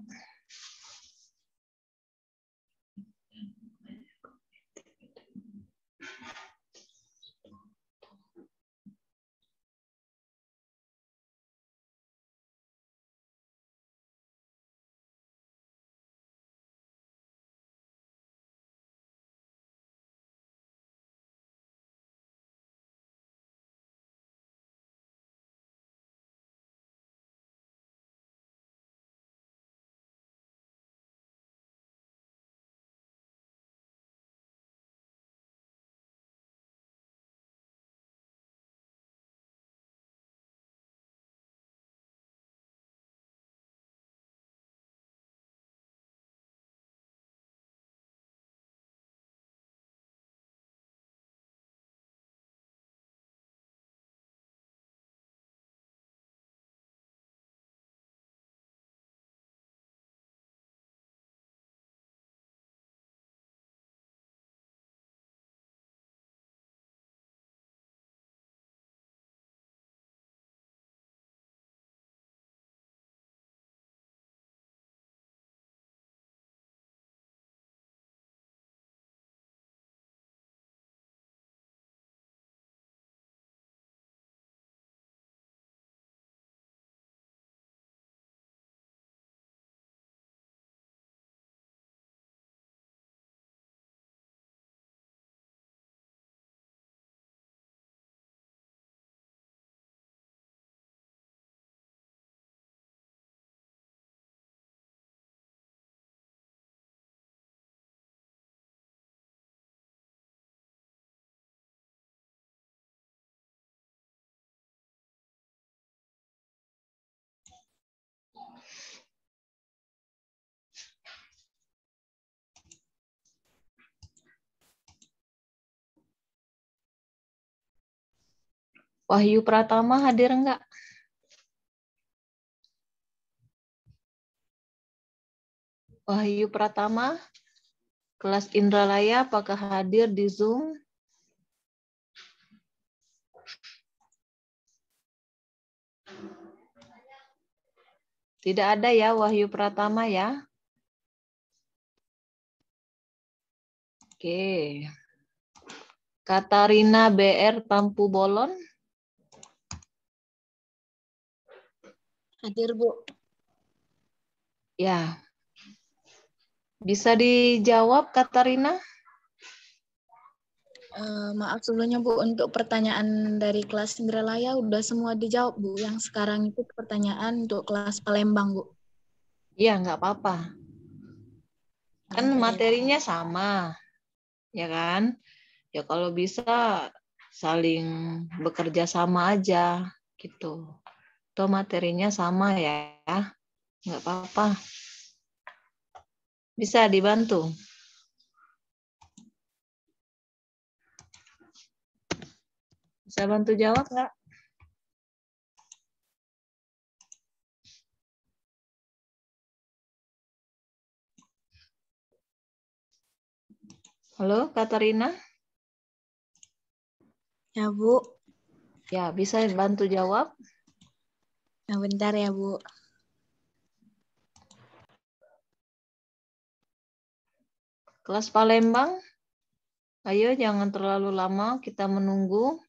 Wahyu Pratama hadir enggak? Wahyu Pratama, kelas Indralaya, apakah hadir di Zoom? Tidak ada ya Wahyu Pratama ya? Oke. Katarina BR Tampu Bolon. Hadir, Bu. Ya. Bisa dijawab, Katarina? Maaf sebelumnya, Bu, untuk pertanyaan dari kelas Indralaya udah semua dijawab, Bu. Yang sekarang itu pertanyaan untuk kelas Palembang, Bu. Iya, nggak apa-apa. Kan materinya sama, ya kan? Ya kalau bisa saling bekerja sama aja, gitu. Atau materinya sama ya, nggak apa-apa. Bisa dibantu. Bisa bantu jawab nggak? Halo, Katarina? Ya, Bu. Ya, bisa bantu jawab? Nah, bentar ya, Bu. Kelas Palembang, ayo jangan terlalu lama, kita menunggu.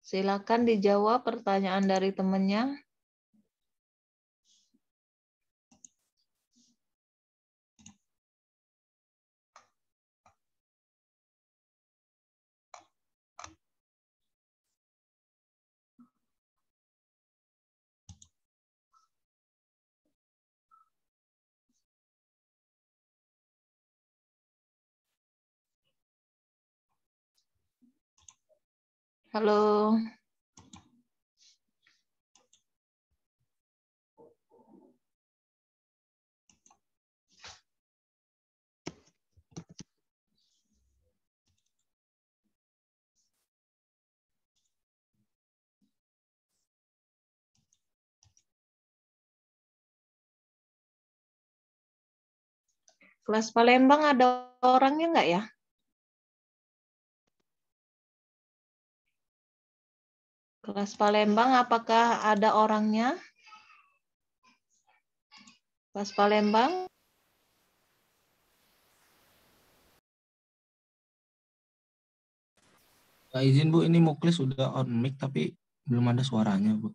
Silakan dijawab pertanyaan dari temannya. Halo. Kelas Palembang ada orangnya nggak ya? Kelas Palembang apakah ada orangnya? Kelas Palembang? Izin Bu, ini Muklis sudah on mic tapi belum ada suaranya Bu.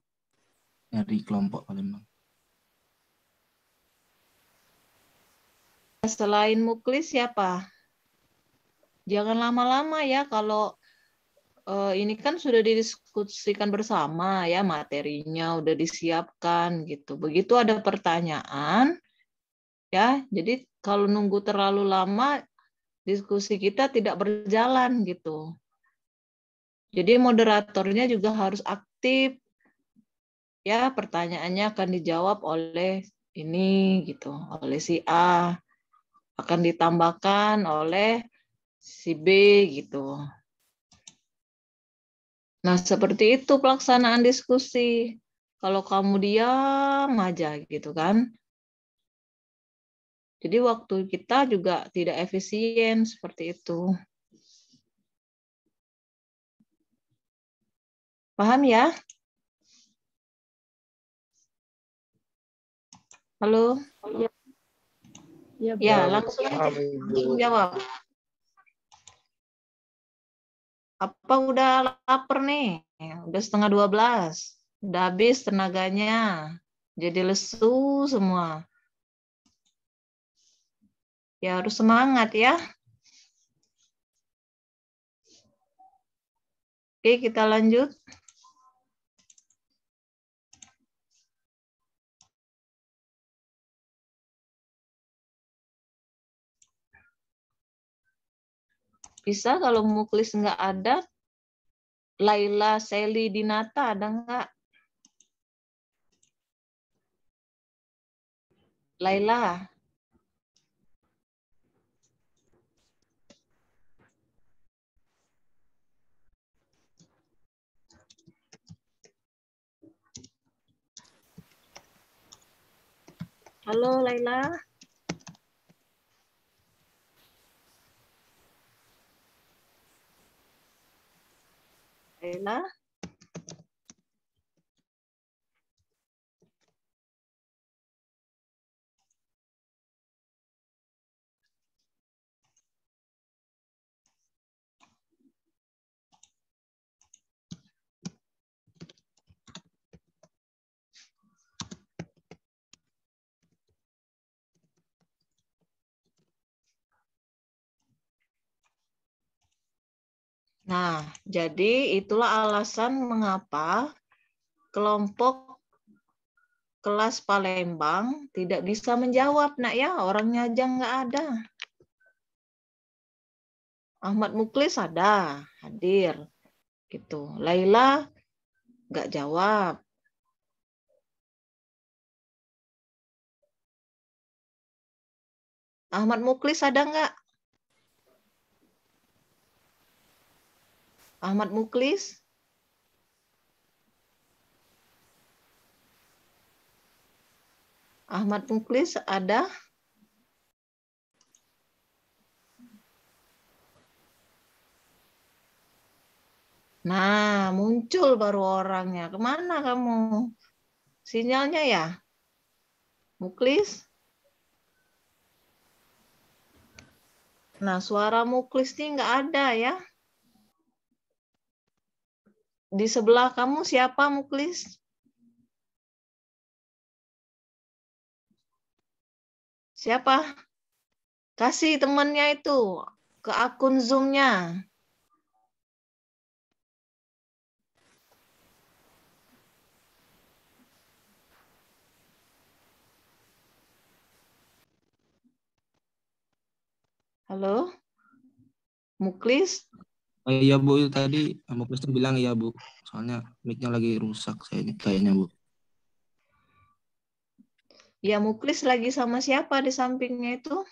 Dari kelompok Palembang. Selain Muklis siapa? Jangan lama-lama ya, kalau ini kan sudah didiskusikan bersama ya, materinya udah disiapkan gitu. Begitu ada pertanyaan ya, jadi kalau nunggu terlalu lama diskusi kita tidak berjalan gitu. Jadi moderatornya juga harus aktif ya, pertanyaannya akan dijawab oleh ini gitu, oleh si A, akan ditambahkan oleh si B gitu. Nah, seperti itu pelaksanaan diskusi. Kalau kamu diam aja gitu kan. Jadi waktu kita juga tidak efisien seperti itu. Paham ya? Halo? Ya, langsung jawab. Apa udah lapar nih? Udah setengah 12. Udah habis tenaganya. Jadi lesu semua. Ya harus semangat ya. Oke, kita lanjut. Bisa kalau Muklis nggak ada, Laila Seli Dinata ada nggak? Laila. Halo Laila. Laila. Nah, jadi itulah alasan mengapa kelompok kelas Palembang tidak bisa menjawab, nak ya, orangnya aja nggak ada. Ahmad Muklis ada, hadir, gitu. Laila nggak jawab. Ahmad Muklis ada nggak? Ahmad Muklis? Ahmad Muklis ada? Nah, muncul baru orangnya. Kemana kamu? Sinyalnya ya? Muklis? Nah, suara Muklis ini nggak ada ya. Di sebelah kamu siapa Muklis? Siapa? Kasih temannya itu ke akun Zoom-nya. Halo? Muklis? Iya Bu, itu tadi Muklis tuh bilang iya Bu. Soalnya mic-nya lagi rusak kayaknya Bu. Ya Muklis lagi sama siapa di sampingnya itu?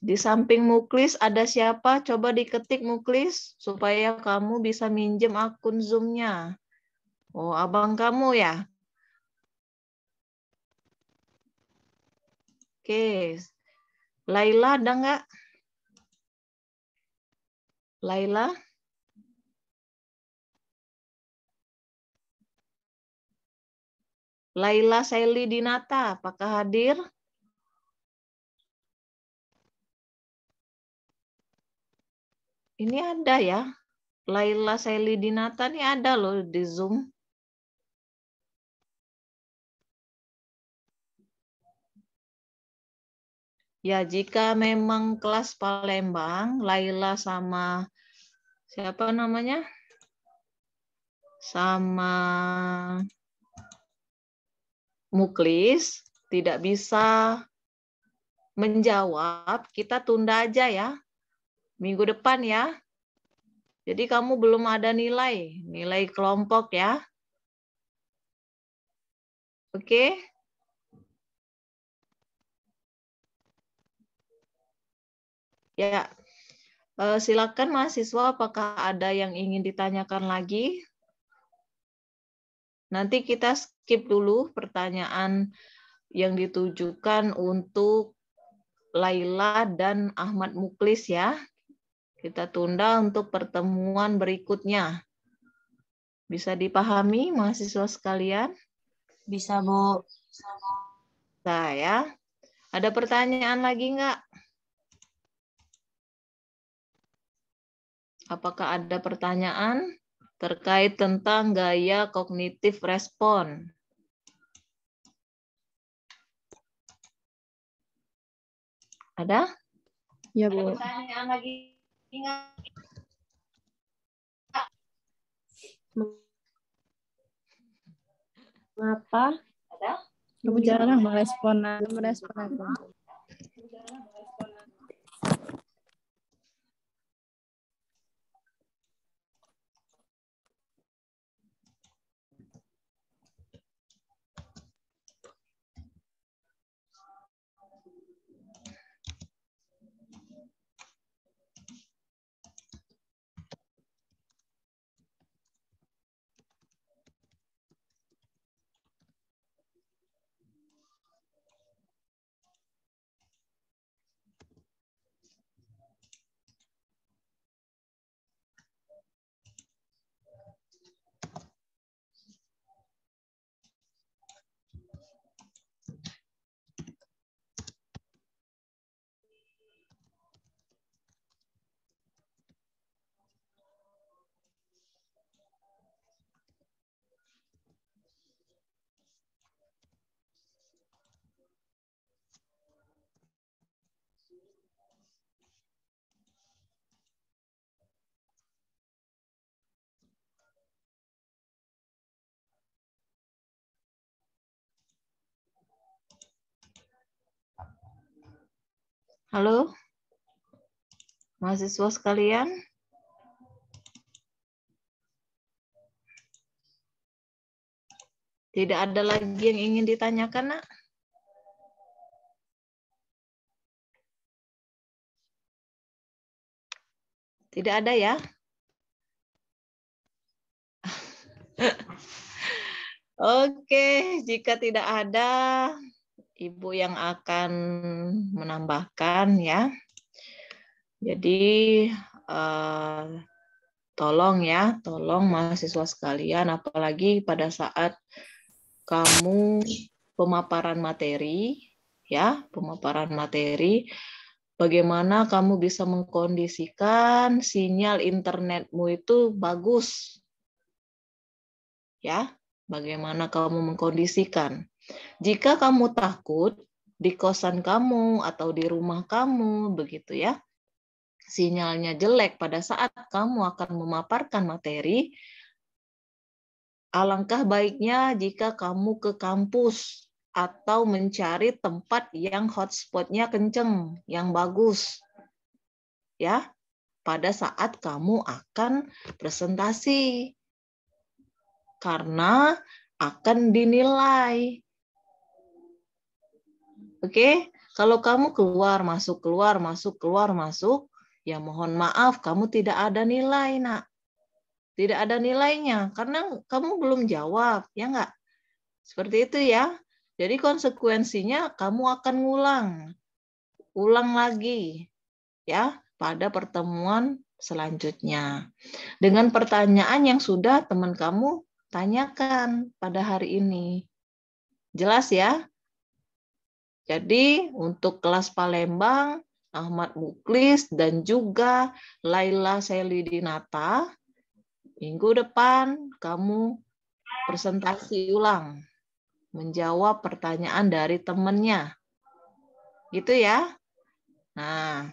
Di samping Muklis ada siapa? Coba diketik Muklis supaya kamu bisa minjem akun Zoom-nya. Oh, abang kamu ya? Oke. Laila ada nggak? Laila? Laila Seli Dinata, apakah hadir? Ini ada ya. Laila Seli Dinata ini ada loh di Zoom. Ya, jika memang kelas Palembang, Laila sama siapa namanya? Sama Muklis tidak bisa menjawab, kita tunda aja ya. Minggu depan ya. Jadi kamu belum ada nilai kelompok ya. Oke? Ya, silakan mahasiswa, apakah ada yang ingin ditanyakan lagi? Nanti kita skip dulu pertanyaan yang ditujukan untuk Laila dan Ahmad Muklis ya. Kita tunda untuk pertemuan berikutnya. Bisa dipahami mahasiswa sekalian? Bisa, Bu. Nah ya. Ada pertanyaan lagi nggak? Apakah ada pertanyaan terkait tentang gaya kognitif respon? Ada? Ya, Ada Bu. pertanyaan lagi nggak? Mengapa Ada? kamu jarang merespon aku? Halo, mahasiswa sekalian. Tidak ada lagi yang ingin ditanyakan, Nak? Tidak ada ya? Oke, jika tidak ada, Ibu yang akan menambahkan ya. Jadi tolong ya, tolong mahasiswa sekalian, apalagi pada saat kamu pemaparan materi, ya, pemaparan materi, bagaimana kamu bisa mengkondisikan sinyal internetmu itu bagus, ya, bagaimana kamu mengkondisikan. Jika kamu takut di kosan kamu atau di rumah kamu, begitu ya, sinyalnya jelek pada saat kamu akan memaparkan materi, alangkah baiknya jika kamu ke kampus atau mencari tempat yang hotspotnya kenceng, yang bagus, ya, pada saat kamu akan presentasi, karena akan dinilai. Oke, kalau kamu keluar masuk, ya mohon maaf, kamu tidak ada nilai, Nak. Tidak ada nilainya, karena kamu belum jawab, ya enggak? Seperti itu ya. Jadi konsekuensinya kamu akan ulang lagi, ya, pada pertemuan selanjutnya. Dengan pertanyaan yang sudah teman kamu tanyakan pada hari ini. Jelas ya? Jadi untuk kelas Palembang, Ahmad Muklis dan juga Laila Selidinata, minggu depan kamu presentasi ulang, menjawab pertanyaan dari temannya. Gitu ya. Nah,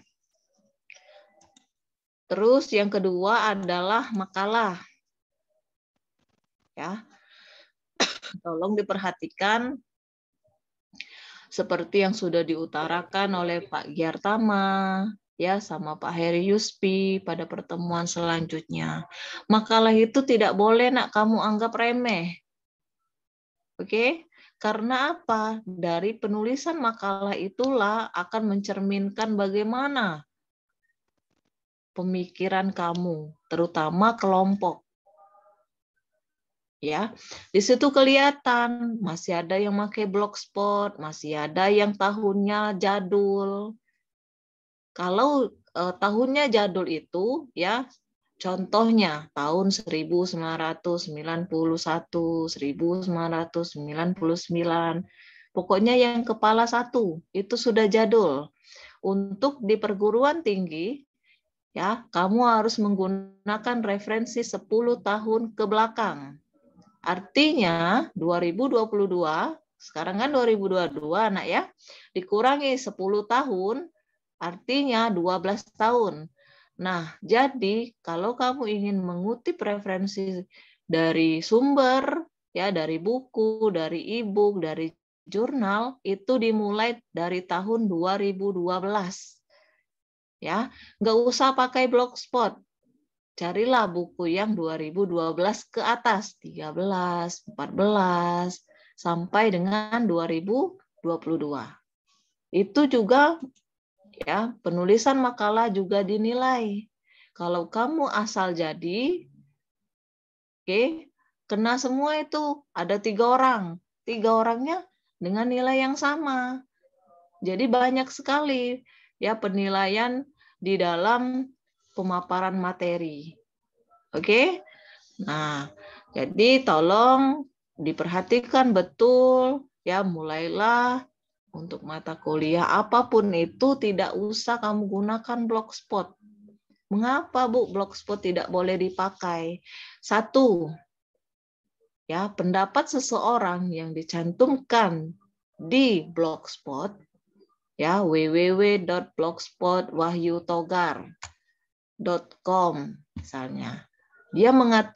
terus yang kedua adalah makalah. Ya. Tolong diperhatikan seperti yang sudah diutarakan oleh Pak Giartama, ya, sama Pak Heri Yuspi pada pertemuan selanjutnya. Makalah itu tidak boleh, Nak, kamu anggap remeh. Oke? Karena apa? Dari penulisan makalah itulah akan mencerminkan bagaimana pemikiran kamu, terutama kelompok. Ya, di situ kelihatan masih ada yang pakai blogspot, masih ada yang tahunnya jadul. Kalau tahunnya jadul itu, ya, contohnya tahun 1991, 1999, pokoknya yang kepala satu itu sudah jadul. Untuk di perguruan tinggi, ya, kamu harus menggunakan referensi 10 tahun ke belakang. Artinya 2022, sekarang kan 2022, Nak, ya, dikurangi 10 tahun, artinya 12 tahun. Nah, jadi kalau kamu ingin mengutip referensi dari sumber, ya, dari buku, dari e-book, dari jurnal, itu dimulai dari tahun 2012. Ya, nggak usah pakai blogspot. Carilah buku yang 2012 ke atas, 13, 14, sampai dengan 2022. Itu juga, ya, penulisan makalah juga dinilai. Kalau kamu asal jadi, oke, kena semua itu, ada 3 orang. 3 orangnya dengan nilai yang sama. Jadi banyak sekali, ya, penilaian di dalam pemaparan materi. Oke? Nah, jadi tolong diperhatikan betul, ya, mulailah untuk mata kuliah apapun itu tidak usah kamu gunakan blogspot. Mengapa, Bu, blogspot tidak boleh dipakai? Satu, ya, pendapat seseorang yang dicantumkan di blogspot, ya, www.blogspotwahyutogar.com misalnya.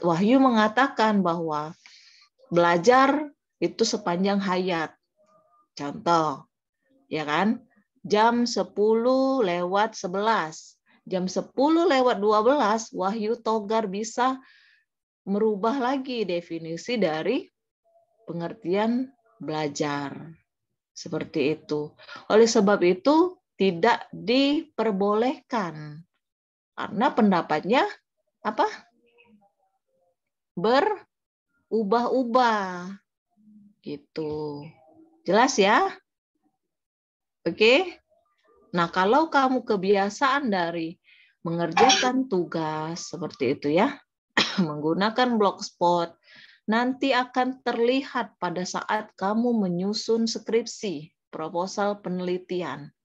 Wahyu mengatakan bahwa belajar itu sepanjang hayat. Contoh, ya kan? jam 10:11. Jam 10:12 Wahyu Togar bisa merubah lagi definisi dari pengertian belajar. Seperti itu. Oleh sebab itu tidak diperbolehkan. Karena pendapatnya apa? Berubah-ubah. Gitu. Jelas ya? Oke. Nah, kalau kamu kebiasaan dari mengerjakan tugas seperti itu ya, menggunakan blogspot, nanti akan terlihat pada saat kamu menyusun skripsi, proposal penelitian.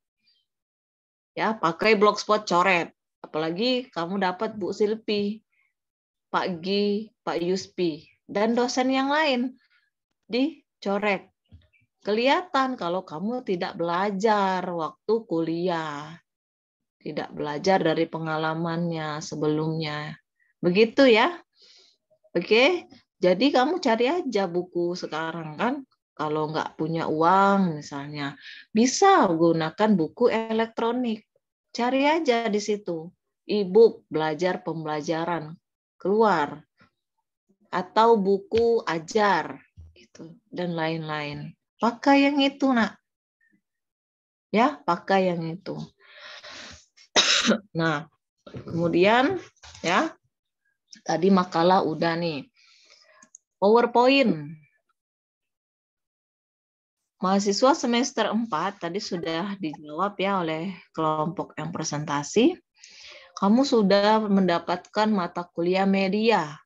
Ya, pakai blogspot coret. Apalagi kamu dapat Bu Silpi, Pak Gi, Pak Yuspi, dan dosen yang lain dicoret. Kelihatan kalau kamu tidak belajar waktu kuliah. Tidak belajar dari pengalamannya sebelumnya. Begitu ya. Oke, jadi kamu cari aja buku sekarang kan. Kalau nggak punya uang misalnya, bisa gunakan buku elektronik. Cari aja di situ. E-book, belajar pembelajaran, keluar. Atau buku ajar, gitu, dan lain-lain. Pakai yang itu, nak. Ya, pakai yang itu. Nah, kemudian ya, tadi makalah udah nih. PowerPoint. Mahasiswa semester 4 tadi sudah dijawab ya oleh kelompok yang presentasi. Kamu sudah mendapatkan mata kuliah media.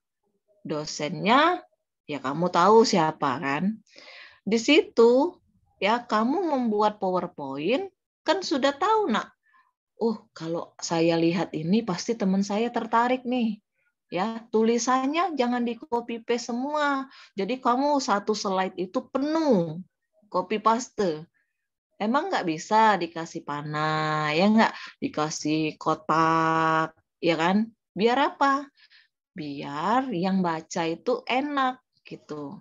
Dosennya ya kamu tahu siapa kan? Di situ ya kamu membuat PowerPoint kan sudah tahu nak. Kalau saya lihat ini pasti teman saya tertarik nih. Ya, tulisannya jangan di copy paste semua. Jadi kamu satu slide itu penuh copy paste. Emang nggak bisa dikasih panah, ya nggak dikasih kotak, ya kan? Biar apa? Biar yang baca itu enak gitu.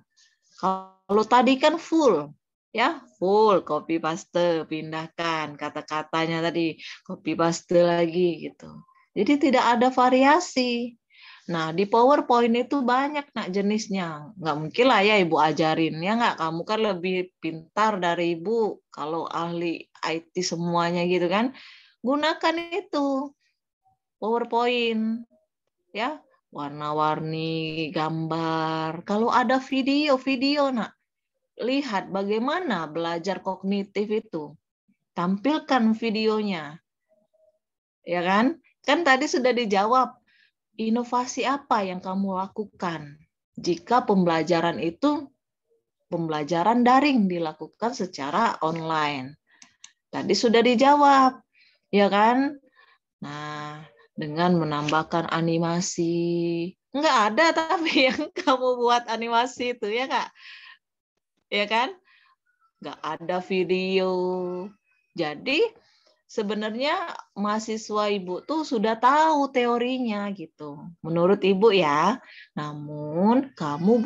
Kalau tadi kan full, ya full copy paste, pindahkan kata-katanya tadi copy paste lagi gitu. Jadi tidak ada variasi. Nah di PowerPoint itu banyak nak jenisnya. Nggak mungkin lah ya ibu ajarin ya nggak. Kamu kan lebih pintar dari ibu kalau ahli IT semuanya gitu kan. Gunakan itu PowerPoint ya. Warna-warni, gambar. Kalau ada video nak, lihat bagaimana belajar kognitif itu. Tampilkan videonya. Ya kan? Kan tadi sudah dijawab. Inovasi apa yang kamu lakukan jika pembelajaran itu pembelajaran daring dilakukan secara online? Tadi sudah dijawab. Ya kan? Nah, dengan menambahkan animasi. Enggak ada tapi yang kamu buat animasi itu, ya Kak? Ya kan? Enggak ada video. Jadi, sebenarnya mahasiswa Ibu tuh sudah tahu teorinya gitu. Menurut Ibu ya. Namun, kamu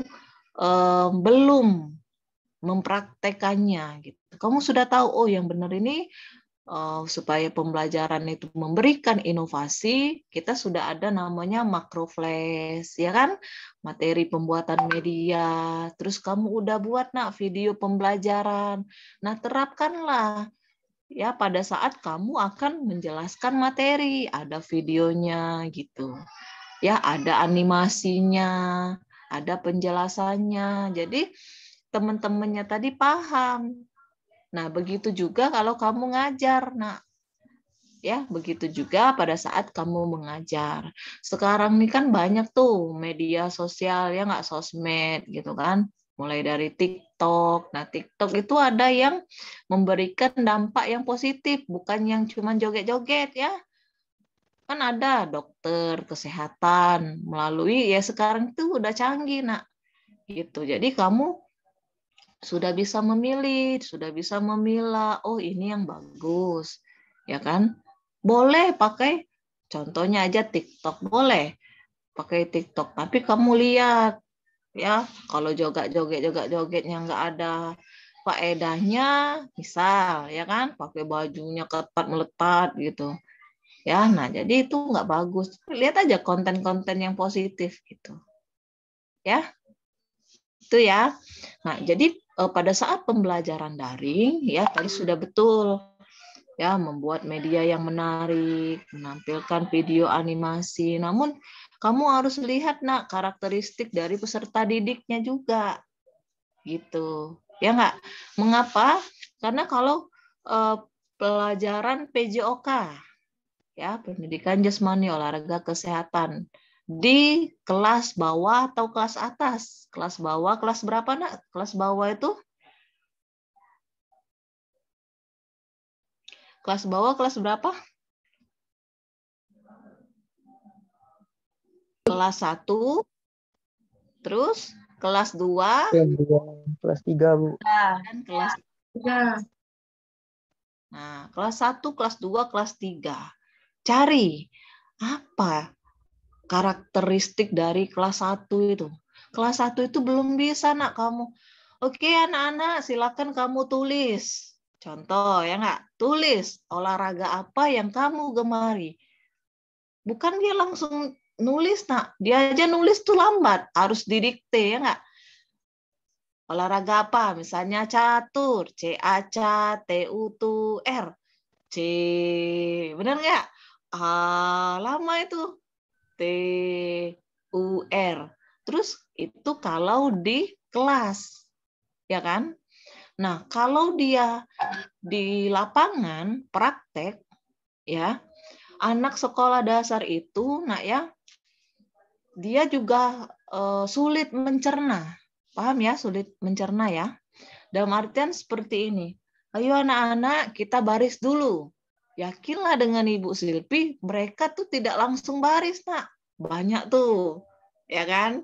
belum mempraktekannya gitu. Kamu sudah tahu, yang benar ini supaya pembelajaran itu memberikan inovasi, kita sudah ada namanya Makroflash, ya kan? Materi pembuatan media. Terus kamu udah buat nak video pembelajaran. Nah, terapkanlah ya pada saat kamu akan menjelaskan materi, ada videonya gitu. Ya, ada animasinya, ada penjelasannya. Jadi teman-temannya tadi paham. Nah, begitu juga kalau kamu ngajar, nak. Ya, begitu juga pada saat kamu mengajar. Sekarang ini kan banyak tuh media sosial, ya nggak, sosmed gitu kan. Mulai dari TikTok. Nah, TikTok itu ada yang memberikan dampak yang positif, bukan yang cuma joget-joget ya. Kan ada dokter kesehatan melalui ya sekarang itu udah canggih, nak. Gitu. Jadi kamu sudah bisa memilih, sudah bisa memilah, oh ini yang bagus, ya kan? Boleh pakai, contohnya aja TikTok, boleh pakai TikTok, tapi kamu lihat, ya kalau joget-jogetnya nggak ada faedahnya misal ya kan pakai bajunya ketat meletat gitu. Ya, nah jadi itu nggak bagus. Lihat aja konten-konten yang positif gitu. Ya, itu ya. Nah, jadi pada saat pembelajaran daring, ya tadi sudah betul. Ya, membuat media yang menarik, menampilkan video animasi. Namun, kamu harus lihat, nak, karakteristik dari peserta didiknya juga. Gitu. Ya nggak? Mengapa? Karena kalau pelajaran PJOK, ya pendidikan jasmani olahraga kesehatan di kelas bawah atau kelas atas. Kelas bawah kelas berapa, nak? Kelas bawah itu kelas bawah kelas berapa? Kelas 1, terus kelas 2, kelas 3, Bu. dan kelas 3. Nah, kelas 1, kelas 2, kelas 3. Cari apa karakteristik dari kelas 1 itu. Kelas 1 itu belum bisa, nak, kamu. Oke, anak-anak, silakan kamu tulis. Contoh, ya nggak? Tulis olahraga apa yang kamu gemari. Bukan dia langsung nulis, nak. Dia aja nulis tuh lambat. Harus didikte, ya nggak? Olahraga apa? Misalnya catur. C-A-C-T-U-T-R. C. Benar nggak? Lama itu. T-U-R. Terus itu kalau di kelas. Ya kan? Nah, kalau dia di lapangan praktek, ya, anak sekolah dasar itu, nak ya, dia juga sulit mencerna. Paham ya, sulit mencerna ya. Dalam artian seperti ini. Ayo anak-anak, kita baris dulu. Yakinlah dengan Ibu Silpi, mereka tuh tidak langsung baris, nak. Banyak tuh, ya kan?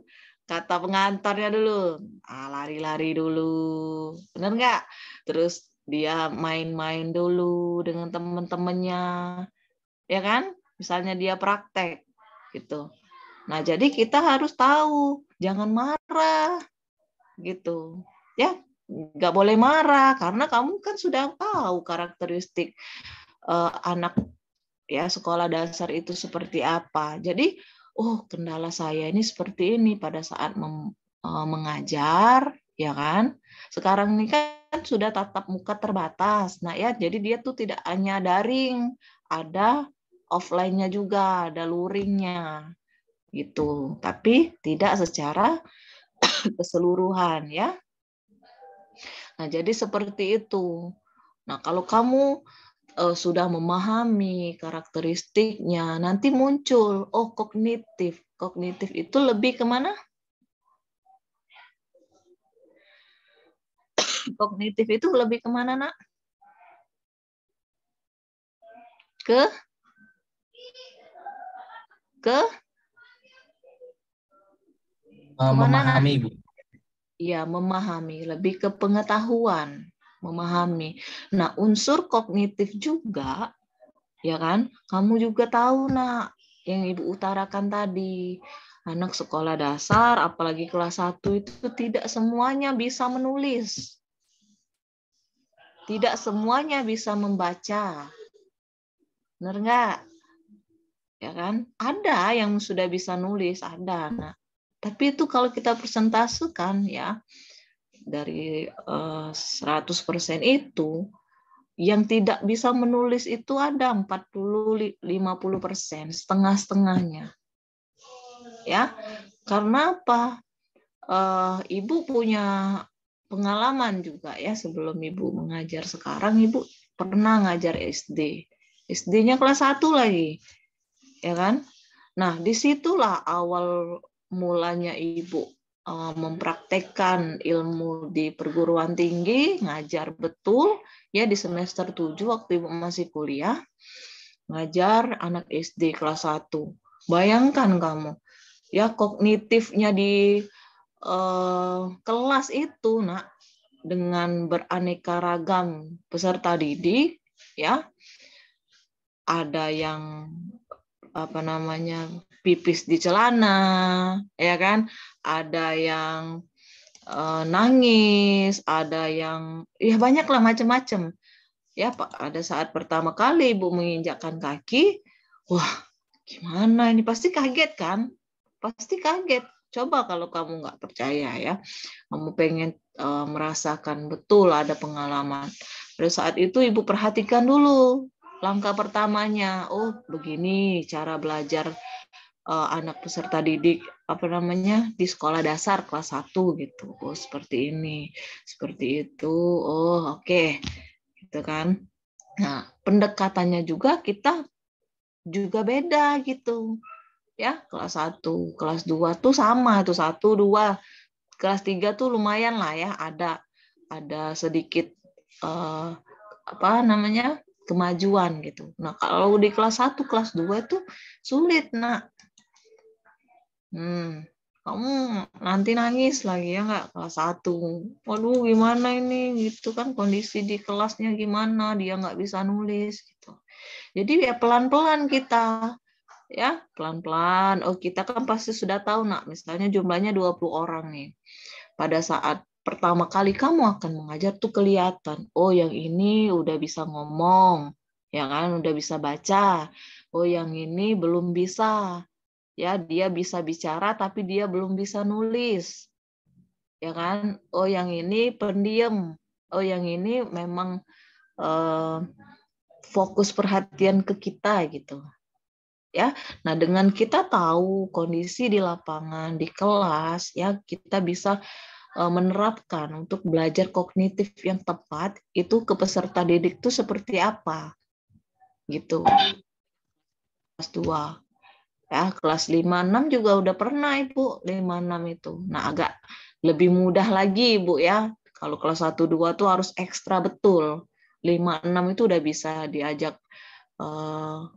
Kata pengantarnya dulu, lari-lari dulu, benar nggak? Terus dia main-main dulu dengan teman-temannya, ya kan? Misalnya dia praktek, gitu. Nah, jadi kita harus tahu, jangan marah, gitu, ya. Nggak boleh marah karena kamu kan sudah tahu karakteristik anak ya sekolah dasar itu seperti apa. Jadi, oh kendala saya ini seperti ini pada saat mengajar, ya kan? Sekarang ini kan sudah tatap muka terbatas. Nah ya, jadi dia tuh tidak hanya daring, ada offline-nya juga, ada luringnya, gitu. Tapi tidak secara keseluruhan, ya. Nah, jadi seperti itu. Nah, kalau kamu sudah memahami karakteristiknya, nanti muncul, oh kognitif. Kognitif itu lebih kemana? Kognitif itu lebih kemana, nak? Ke memahami, Bu. Ya, memahami, lebih ke pengetahuan, memahami. Nah, unsur kognitif juga, ya kan? Kamu juga tahu, nak, yang Ibu utarakan tadi. Anak sekolah dasar, apalagi kelas 1 itu tidak semuanya bisa menulis. Tidak semuanya bisa membaca. Benar nggak? Ya kan? Ada yang sudah bisa nulis, ada. Nah, tapi itu kalau kita persentasekan ya, dari 100% itu, yang tidak bisa menulis itu ada 40-50%, setengah-setengahnya. Ya, karena apa? Ibu punya pengalaman juga ya, sebelum Ibu mengajar sekarang, Ibu pernah ngajar SD. SD-nya kelas 1 lagi. Ya kan? Nah, disitulah awal mulanya Ibu mempraktekkan ilmu di perguruan tinggi, ngajar betul ya di semester 7 waktu Ibu masih kuliah, ngajar anak SD kelas 1. Bayangkan kamu, ya kognitifnya di kelas itu, nak, dengan beraneka ragam peserta didik, ya, ada yang pipis di celana, ya kan, ada yang nangis, ada yang ya banyak lah macam-macam. Ya, pada saat pertama kali Ibu menginjakkan kaki, wah gimana ini, pasti kaget kan? Pasti kaget. Coba kalau kamu nggak percaya ya, kamu pengen merasakan betul ada pengalaman. Pada saat itu Ibu perhatikan dulu langkah pertamanya. Oh begini cara belajar anak peserta didik di sekolah dasar kelas 1 gitu. Oh seperti ini, seperti itu. Oh oke. Gitu kan. Nah, pendekatannya juga kita juga beda gitu. Ya, kelas 1, kelas 2 tuh sama tuh 1, 2. Kelas 3 tuh lumayan lah ya, ada sedikit kemajuan gitu. Nah, kalau di kelas 1, kelas 2 itu sulit, Nak. Kamu nanti nangis lagi ya nggak kelas 1. Waduh gimana ini gitu kan, kondisi di kelasnya gimana, dia nggak bisa nulis gitu. Jadi ya pelan-pelan kita ya, pelan-pelan. Oh kita kan pasti sudah tahu Nak, misalnya jumlahnya 20 orang nih. Pada saat pertama kali kamu akan mengajar tuh kelihatan, oh yang ini udah bisa ngomong, ya kan, udah bisa baca. Oh yang ini belum bisa. Ya, dia bisa bicara tapi dia belum bisa nulis. Ya kan? Oh, yang ini pendiam. Oh, yang ini memang fokus perhatian ke kita gitu. Ya. Nah, dengan kita tahu kondisi di lapangan, di kelas, ya, kita bisa menerapkan untuk belajar kognitif yang tepat itu ke peserta didik itu seperti apa. Gitu. Kelas 2. Ya, kelas 5-6 juga udah pernah Ibu, 5-6 itu. Nah, agak lebih mudah lagi Ibu ya. Kalau kelas 1-2 tuh harus ekstra betul. 5-6 itu udah bisa diajak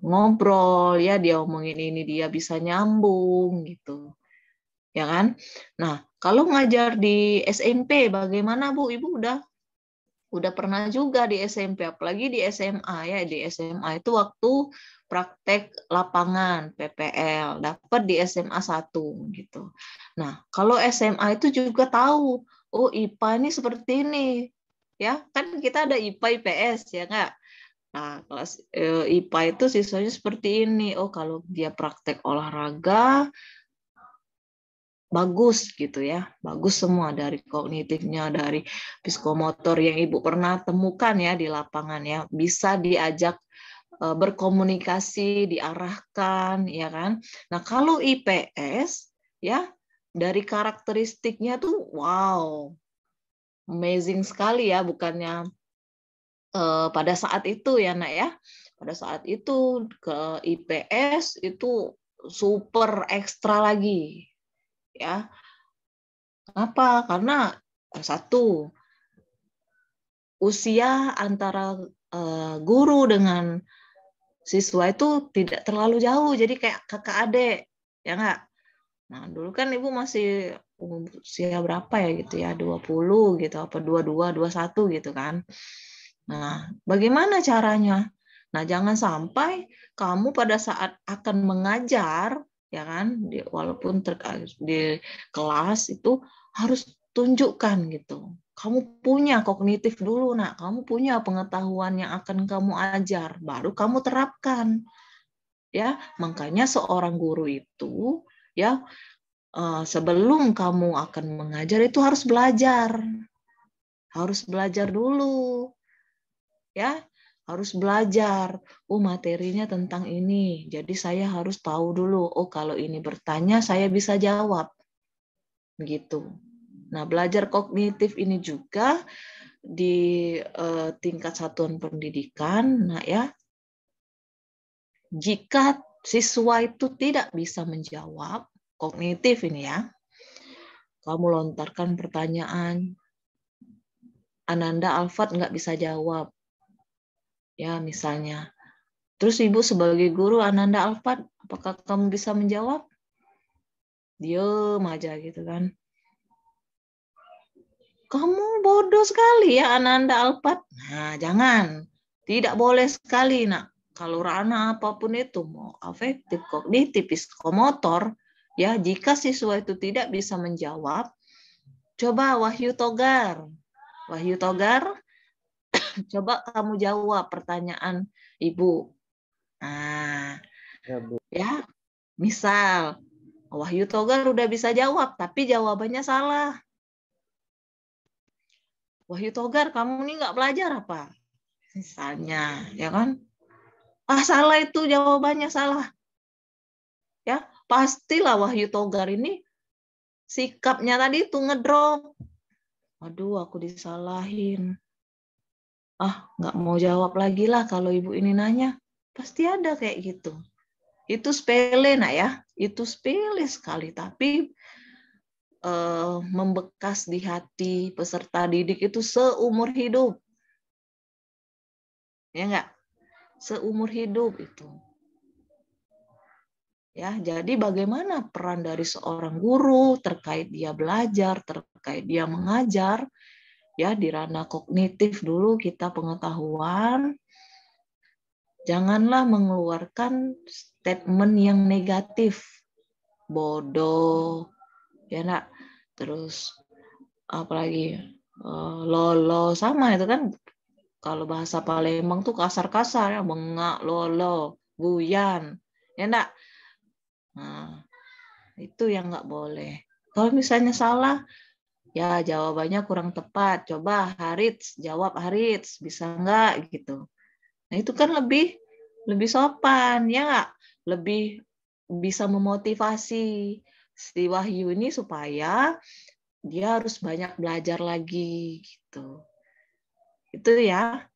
ngobrol ya, dia omongin ini dia bisa nyambung gitu. Ya kan? Nah, kalau ngajar di SMP bagaimana Bu? Ibu udah pernah juga di SMP, apalagi di SMA ya. Di SMA itu waktu praktek lapangan PPL dapat di SMA 1 gitu. Nah, kalau SMA itu juga tahu, oh IPA ini seperti ini. Ya, kan kita ada IPA IPS ya enggak? Nah, kelas IPA itu siswanya seperti ini. Oh, kalau dia praktek olahraga bagus gitu ya, bagus semua dari kognitifnya, dari psikomotor yang Ibu pernah temukan ya di lapangan ya, bisa diajak berkomunikasi, diarahkan ya kan. Nah, kalau IPS ya dari karakteristiknya tuh wow, amazing sekali ya, bukannya pada saat itu ya Nak ya. Pada saat itu ke IPS itu super ekstra lagi. Ya, kenapa? Karena satu, usia antara guru dengan siswa itu tidak terlalu jauh, jadi kayak kakak adik, ya nggak? Nah, dulu kan Ibu masih usia berapa ya gitu ya, 20 gitu, apa 22, 21 gitu kan. Nah, bagaimana caranya? Nah, jangan sampai kamu pada saat akan mengajar, ya kan, walaupun di kelas itu harus tunjukkan gitu. Kamu punya kognitif dulu, Nak. Kamu punya pengetahuan yang akan kamu ajar, baru kamu terapkan. Ya, makanya seorang guru itu ya sebelum kamu akan mengajar itu harus belajar. Harus belajar dulu. Ya, harus belajar. Oh, materinya tentang ini. Jadi saya harus tahu dulu. Oh, kalau ini bertanya saya bisa jawab. Begitu. Nah, belajar kognitif ini juga di tingkat satuan pendidikan, nah ya. Jika siswa itu tidak bisa menjawab kognitif ini ya. Kamu lontarkan pertanyaan. Ananda Alfat nggak bisa jawab. Ya, misalnya. Terus Ibu sebagai guru Ananda Alfat, apakah kamu bisa menjawab? Diam aja gitu kan. Kamu bodoh sekali ya Ananda Alfat. Nah, jangan. Tidak boleh sekali, Nak. Kalau ranah apapun itu, mau afektif, kognitif, psikomotor, ya jika siswa itu tidak bisa menjawab, Coba Wahyu Togar. Wahyu Togar, coba kamu jawab pertanyaan Ibu. Nah, Ya, Bu. ya, misal Wahyu Togar udah bisa jawab, tapi jawabannya salah. Wahyu Togar, kamu nih nggak belajar apa? Misalnya, ya kan? Ah, salah itu jawabannya salah. Ya, pastilah Wahyu Togar ini sikapnya tadi itu ngedrop. Aduh, aku disalahin. Ah, nggak mau jawab lagi lah kalau ibu ini nanya. Pasti ada kayak gitu. Itu sepele, nak ya. Itu sepele sekali, tapi membekas di hati peserta didik itu seumur hidup. Ya enggak? Seumur hidup itu. Ya, jadi bagaimana peran dari seorang guru terkait dia belajar, terkait dia mengajar, ya di ranah kognitif dulu kita pengetahuan. Janganlah mengeluarkan statement yang negatif, bodoh, ya nak. Terus apalagi lolo, sama itu kan. Kalau bahasa Palembang tuh kasar-kasar ya, bengak, lolo, buyan, ya nak. Nah, itu yang nggak boleh. Kalau misalnya salah, ya jawabannya kurang tepat. Coba Harits, jawab Harits, bisa nggak gitu. Nah itu kan lebih sopan, ya nggak? Lebih bisa memotivasi si Wahyu ini supaya dia harus banyak belajar lagi gitu. Itu ya.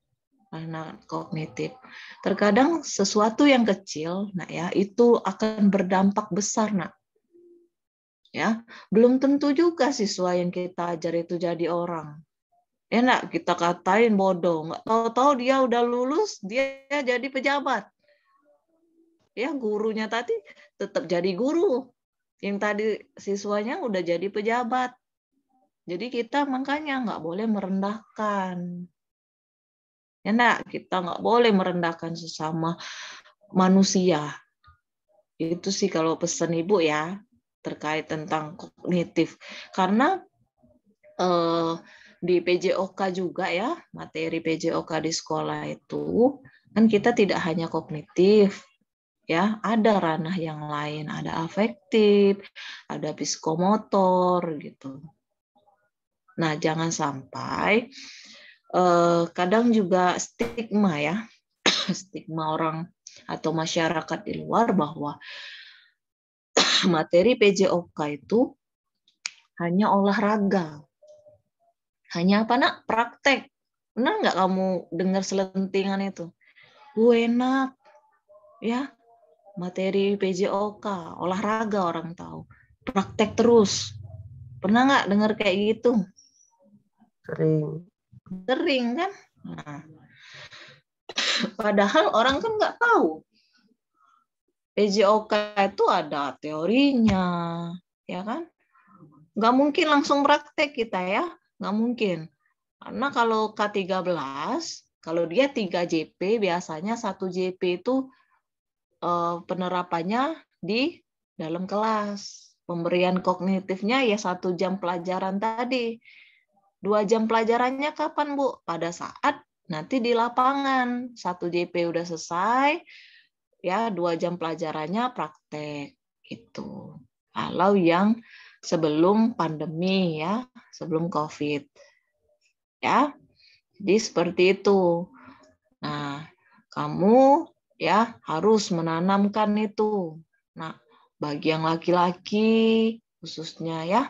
Nah, kognitif. Terkadang sesuatu yang kecil, nah ya, itu akan berdampak besar, nak. Ya, belum tentu juga siswa yang kita ajar itu jadi orang. Ya, nak, kita katain bodoh, nggak tahu-tahu dia udah lulus, dia jadi pejabat. Ya, gurunya tadi tetap jadi guru. Yang tadi siswanya udah jadi pejabat. Jadi kita makanya nggak boleh merendahkan. Ya, nak, kita nggak boleh merendahkan sesama manusia. Itu sih kalau pesan Ibu ya, terkait tentang kognitif. Karena di PJOK juga ya, materi PJOK di sekolah itu, kan kita tidak hanya kognitif, ya, ada ranah yang lain, ada afektif, ada psikomotor, gitu. Nah, jangan sampai kadang juga stigma ya, stigma orang atau masyarakat di luar bahwa materi PJOK itu hanya olahraga. Hanya apa, nak? Praktek. Benar nggak kamu dengar selentingan itu? Enak. Ya, materi PJOK, olahraga orang tahu. Praktek terus. Pernah nggak dengar kayak gitu? Sering. Sering kan? Nah, padahal orang kan nggak tahu. PJOK itu ada teorinya, ya kan? Nggak mungkin langsung praktek kita ya, nggak mungkin. Karena kalau K13, kalau dia 3 JP, biasanya 1 JP itu penerapannya di dalam kelas. Pemberian kognitifnya ya 1 jam pelajaran tadi. 2 jam pelajarannya kapan, Bu? Pada saat nanti di lapangan. 1 JP udah selesai, ya 2 jam pelajarannya praktek. Itu. Kalau yang sebelum pandemi ya, sebelum COVID. Ya. Jadi seperti itu. Nah, kamu ya harus menanamkan itu. Nah, bagi yang laki-laki khususnya ya,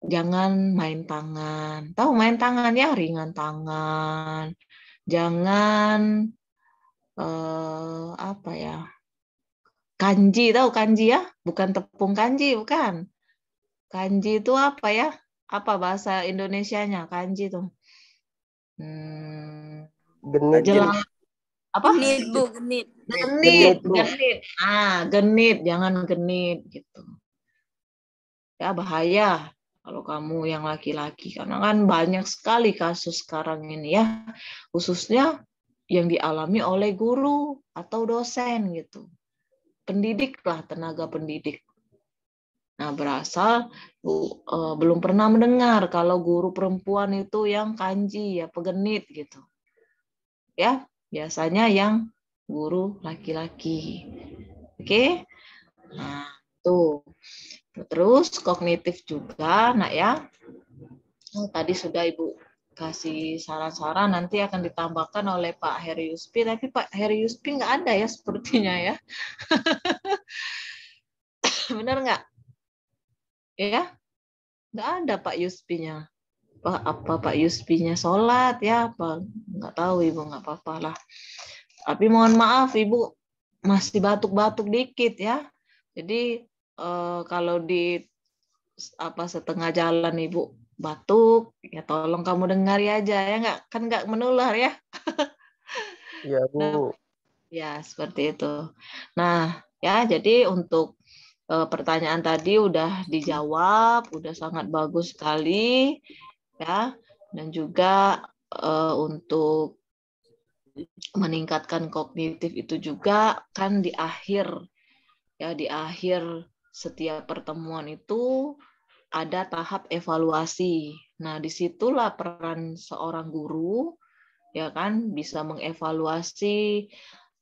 jangan main tangan. Tahu main tangan ya, ringan tangan. Jangan apa ya? Kanji, tahu kanji ya? Bukan tepung kanji, bukan. Kanji itu apa ya? Apa bahasa Indonesianya kanji itu? Genit. Apa? Genit, Bu, genit. Genit. Genit, jangan genit gitu. Ya bahaya kalau kamu yang laki-laki, karena kan banyak sekali kasus sekarang ini ya, khususnya yang dialami oleh guru atau dosen gitu. Pendidik lah, tenaga pendidik. Nah, berasal belum pernah mendengar kalau guru perempuan itu yang kanji ya, pegenit gitu. Ya, biasanya yang guru laki-laki. Oke? Nah, tuh. Terus kognitif juga, nak ya. Tadi sudah Ibu kasih saran-saran, nanti akan ditambahkan oleh Pak Heri Yuspi, tapi Pak Heri Yuspi nggak ada ya sepertinya ya. Benar nggak? Ya, nggak ada Pak Yuspinya. Apa Pak Yuspinya sholat ya? Apa nggak tahu Ibu, nggak apa-apa lah. Tapi mohon maaf Ibu masih batuk-batuk dikit ya. Jadi kalau di setengah jalan Ibu batuk, ya tolong kamu dengari aja ya, nggak menular ya. Iya, Bu. Nah, ya seperti itu. Nah, ya jadi untuk pertanyaan tadi udah dijawab, udah sangat bagus sekali ya. Dan juga untuk meningkatkan kognitif itu juga kan di akhir setiap pertemuan itu ada tahap evaluasi. Nah, disitulah peran seorang guru ya kan bisa mengevaluasi,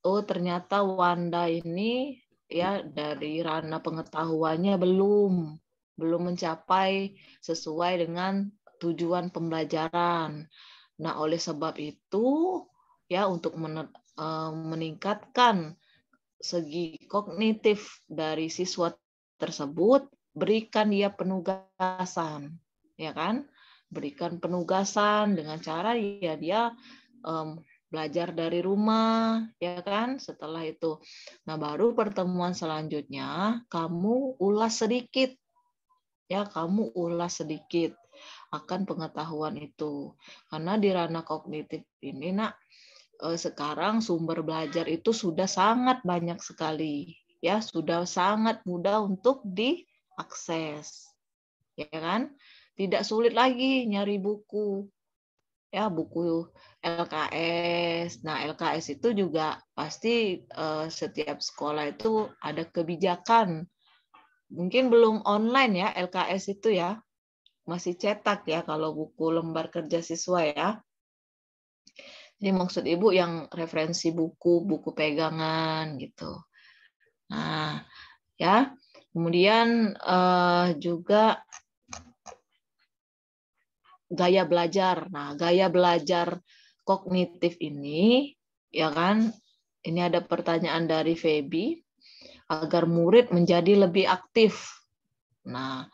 oh ternyata Wanda ini ya dari ranah pengetahuannya belum mencapai sesuai dengan tujuan pembelajaran. Nah, oleh sebab itu ya untuk meningkatkan segi kognitif dari siswa tersebut, berikan dia penugasan, ya kan? Berikan penugasan dengan cara ya dia belajar dari rumah, ya kan? Setelah itu, nah baru pertemuan selanjutnya kamu ulas sedikit, ya kamu ulas sedikit akan pengetahuan itu, karena di ranah kognitif ini nak sekarang sumber belajar itu sudah sangat banyak sekali, ya sudah sangat mudah untuk diakses, ya kan? Tidak sulit lagi nyari buku, ya buku LKS. Nah LKS itu juga pasti setiap sekolah itu ada kebijakan. Mungkin belum online ya LKS itu ya, masih cetak ya kalau buku lembar kerja siswa ya. Jadi maksud Ibu yang referensi buku pegangan gitu. Nah, ya. Kemudian juga gaya belajar. Nah, gaya belajar kognitif ini ya kan, ini ada pertanyaan dari Feby, agar murid menjadi lebih aktif. Nah,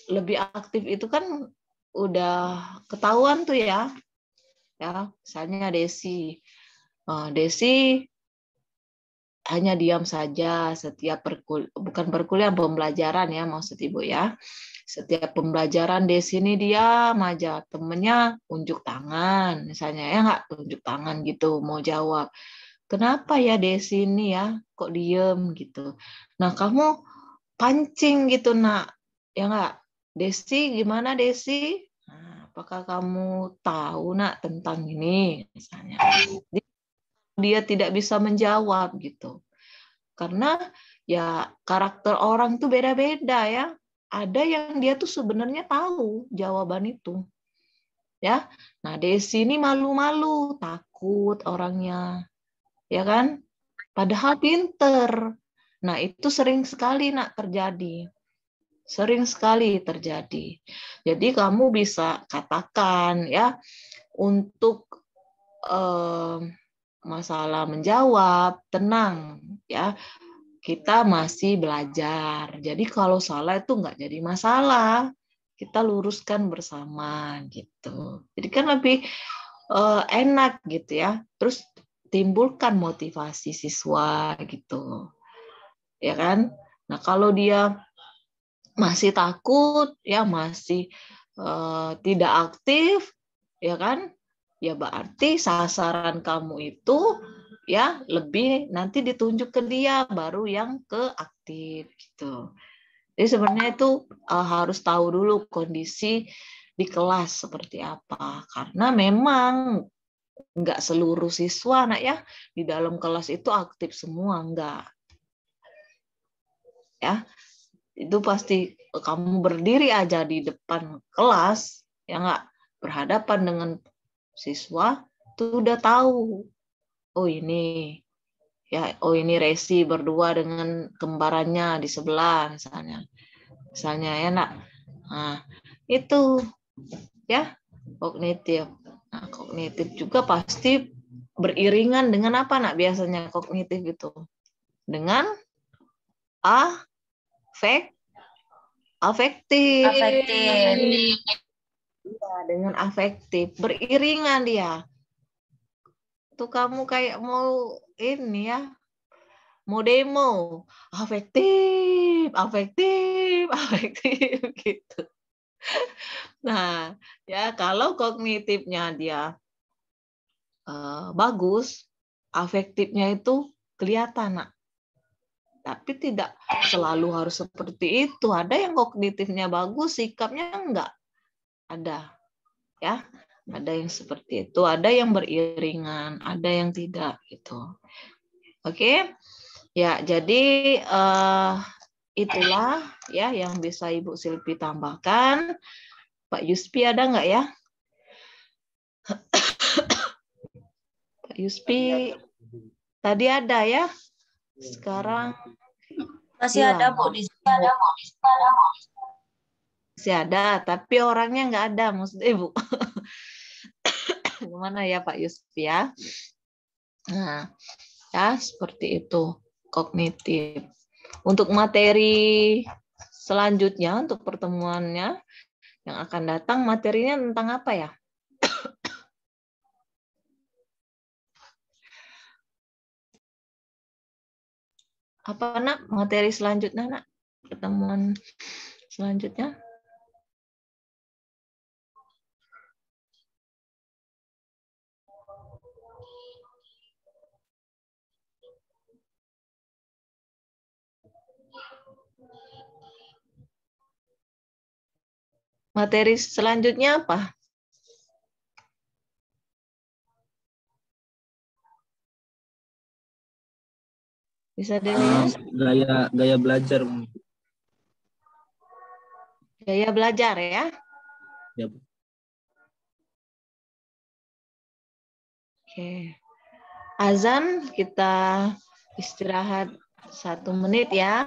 lebih aktif itu kan udah ketahuan tuh ya. Ya, misalnya Desi hanya diam saja setiap bukan perkuliahan, pembelajaran ya maksud Ibu ya. Setiap pembelajaran Desi ini diam aja, temennya unjuk tangan misalnya ya, nggak unjuk tangan gitu mau jawab. Kenapa ya Desi ini ya kok diem gitu. Nah kamu pancing gitu nak, ya nggak? Desi gimana Desi? Apakah kamu tahu nak tentang ini misalnya? Dia tidak bisa menjawab gitu. Karena ya karakter orang tuh beda-beda ya. Ada yang dia tuh sebenarnya tahu jawaban itu. Ya. Nah, Desi ini malu-malu, takut orangnya. Ya kan? Padahal pinter. Nah, itu sering sekali nak terjadi. Sering sekali terjadi. Jadi kamu bisa katakan ya untuk masalah menjawab, tenang ya. Kita masih belajar. Jadi kalau salah itu nggak jadi masalah. Kita luruskan bersama gitu. Jadi kan lebih enak gitu ya. Terus timbulkan motivasi siswa gitu. Ya kan? Nah, kalau dia masih takut, ya masih tidak aktif, ya kan? Ya berarti sasaran kamu itu ya lebih nanti ditunjuk ke dia, baru yang ke aktif gitu. Jadi sebenarnya itu harus tahu dulu kondisi di kelas seperti apa, karena memang nggak seluruh siswa nak ya di dalam kelas itu aktif semua, enggak. Ya. itu pasti kamu berdiri aja di depan kelas, ya nggak, berhadapan dengan siswa, tuh udah tahu, oh ini, ya, oh ini Resi berdua dengan kembarannya di sebelah misalnya ya nak, nah itu ya kognitif. Nah kognitif juga pasti beriringan dengan apa nak biasanya kognitif itu? Dengan afektif. Ya, dengan afektif, beriringan dia. Tuh kamu kayak mau ini ya, mau demo, afektif gitu. Nah, ya kalau kognitifnya dia bagus, afektifnya itu kelihatan, nak. Tapi tidak selalu harus seperti itu. Ada yang kognitifnya bagus, sikapnya enggak. Ada, ya. Ada yang seperti itu, ada yang beriringan, ada yang tidak gitu. Oke. Ya, jadi itulah ya yang bisa Ibu Silvi tambahkan. Pak Yuspi ada nggak ya? Pak Yuspi tadi ada ya? Sekarang masih hilang. ada Bu di sini. Masih ada, tapi orangnya nggak ada maksudnya Ibu. Gimana ya Pak Yuspi ya? Nah, ya seperti itu kognitif. Untuk materi selanjutnya, untuk pertemuannya yang akan datang, materinya tentang apa ya? Apa nak materi selanjutnya nak? Pertemuan selanjutnya? Materi selanjutnya apa? Bisa dilihat? Gaya belajar. Gaya belajar ya? Ya. Oke. Azan, kita istirahat 1 menit ya.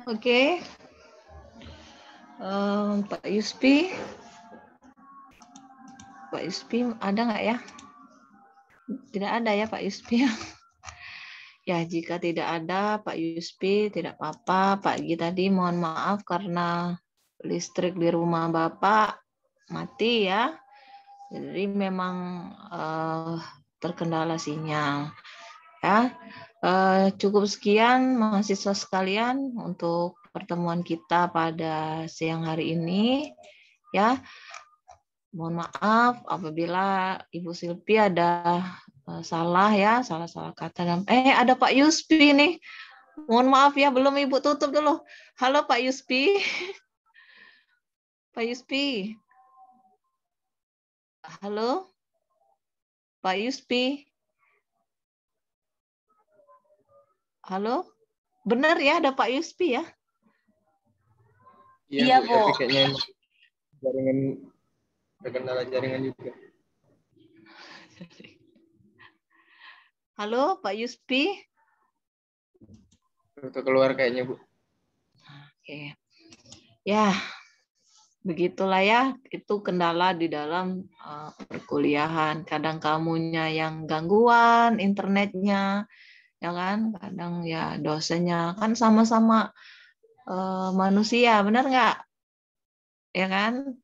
Oke. Pak Yuspi. Pak Yuspi ada nggak ya? Tidak ada ya Pak Yuspi. Ya, jika tidak ada Pak Yuspi, tidak apa-apa. Pak Gi tadi mohon maaf karena listrik di rumah Bapak mati ya. Jadi memang terkendala sinyal. Ya, cukup sekian mahasiswa sekalian untuk pertemuan kita pada siang hari ini. Ya, mohon maaf apabila Ibu Silpi ada salah ya, salah kata. Ada Pak Yuspi nih. Mohon maaf ya, belum Ibu tutup dulu. Halo Pak Yuspi. Pak Yuspi. Halo. Pak Yuspi. Halo. Benar ya ada Pak Yuspi ya? Iya, Bu. Tapi kayaknya jaringan terkendala jaringan juga. Halo Pak Yuspi. Untuk keluar kayaknya, Bu. Oke. Ya, begitulah ya. Itu kendala di dalam perkuliahan. Kadang kamunya yang gangguan internetnya, ya kan? Kadang ya dosennya kan sama-sama manusia, benar nggak? Ya kan?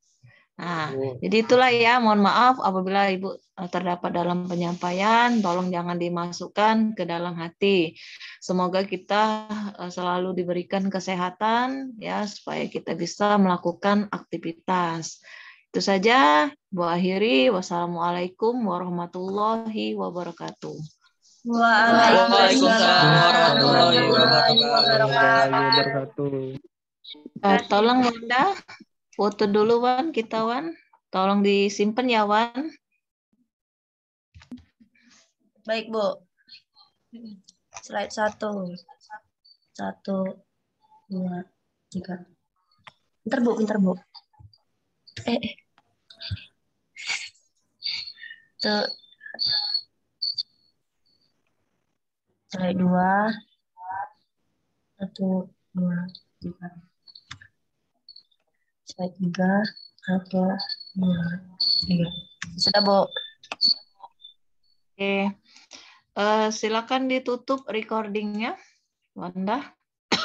Nah, jadi itulah ya, mohon maaf apabila Ibu terdapat dalam penyampaian, tolong jangan dimasukkan ke dalam hati. Semoga kita selalu diberikan kesehatan ya supaya kita bisa melakukan aktivitas. Itu saja, Bu akhiri. Wassalamualaikum warahmatullahi wabarakatuh. Waalaikumsalam warahmatullahi wabarakatuh. Tolong Wanda. Foto dulu Wan, kita Wan. Tolong disimpan ya Wan. Baik Bu. Slide 1. 1, 2, 3. Bentar Bu. Tuh. Slide 2. 1, 2, 3. Slide 3, 1, 2, 3. Sudah, Bu. Oke. Silakan ditutup recordingnya, Wanda.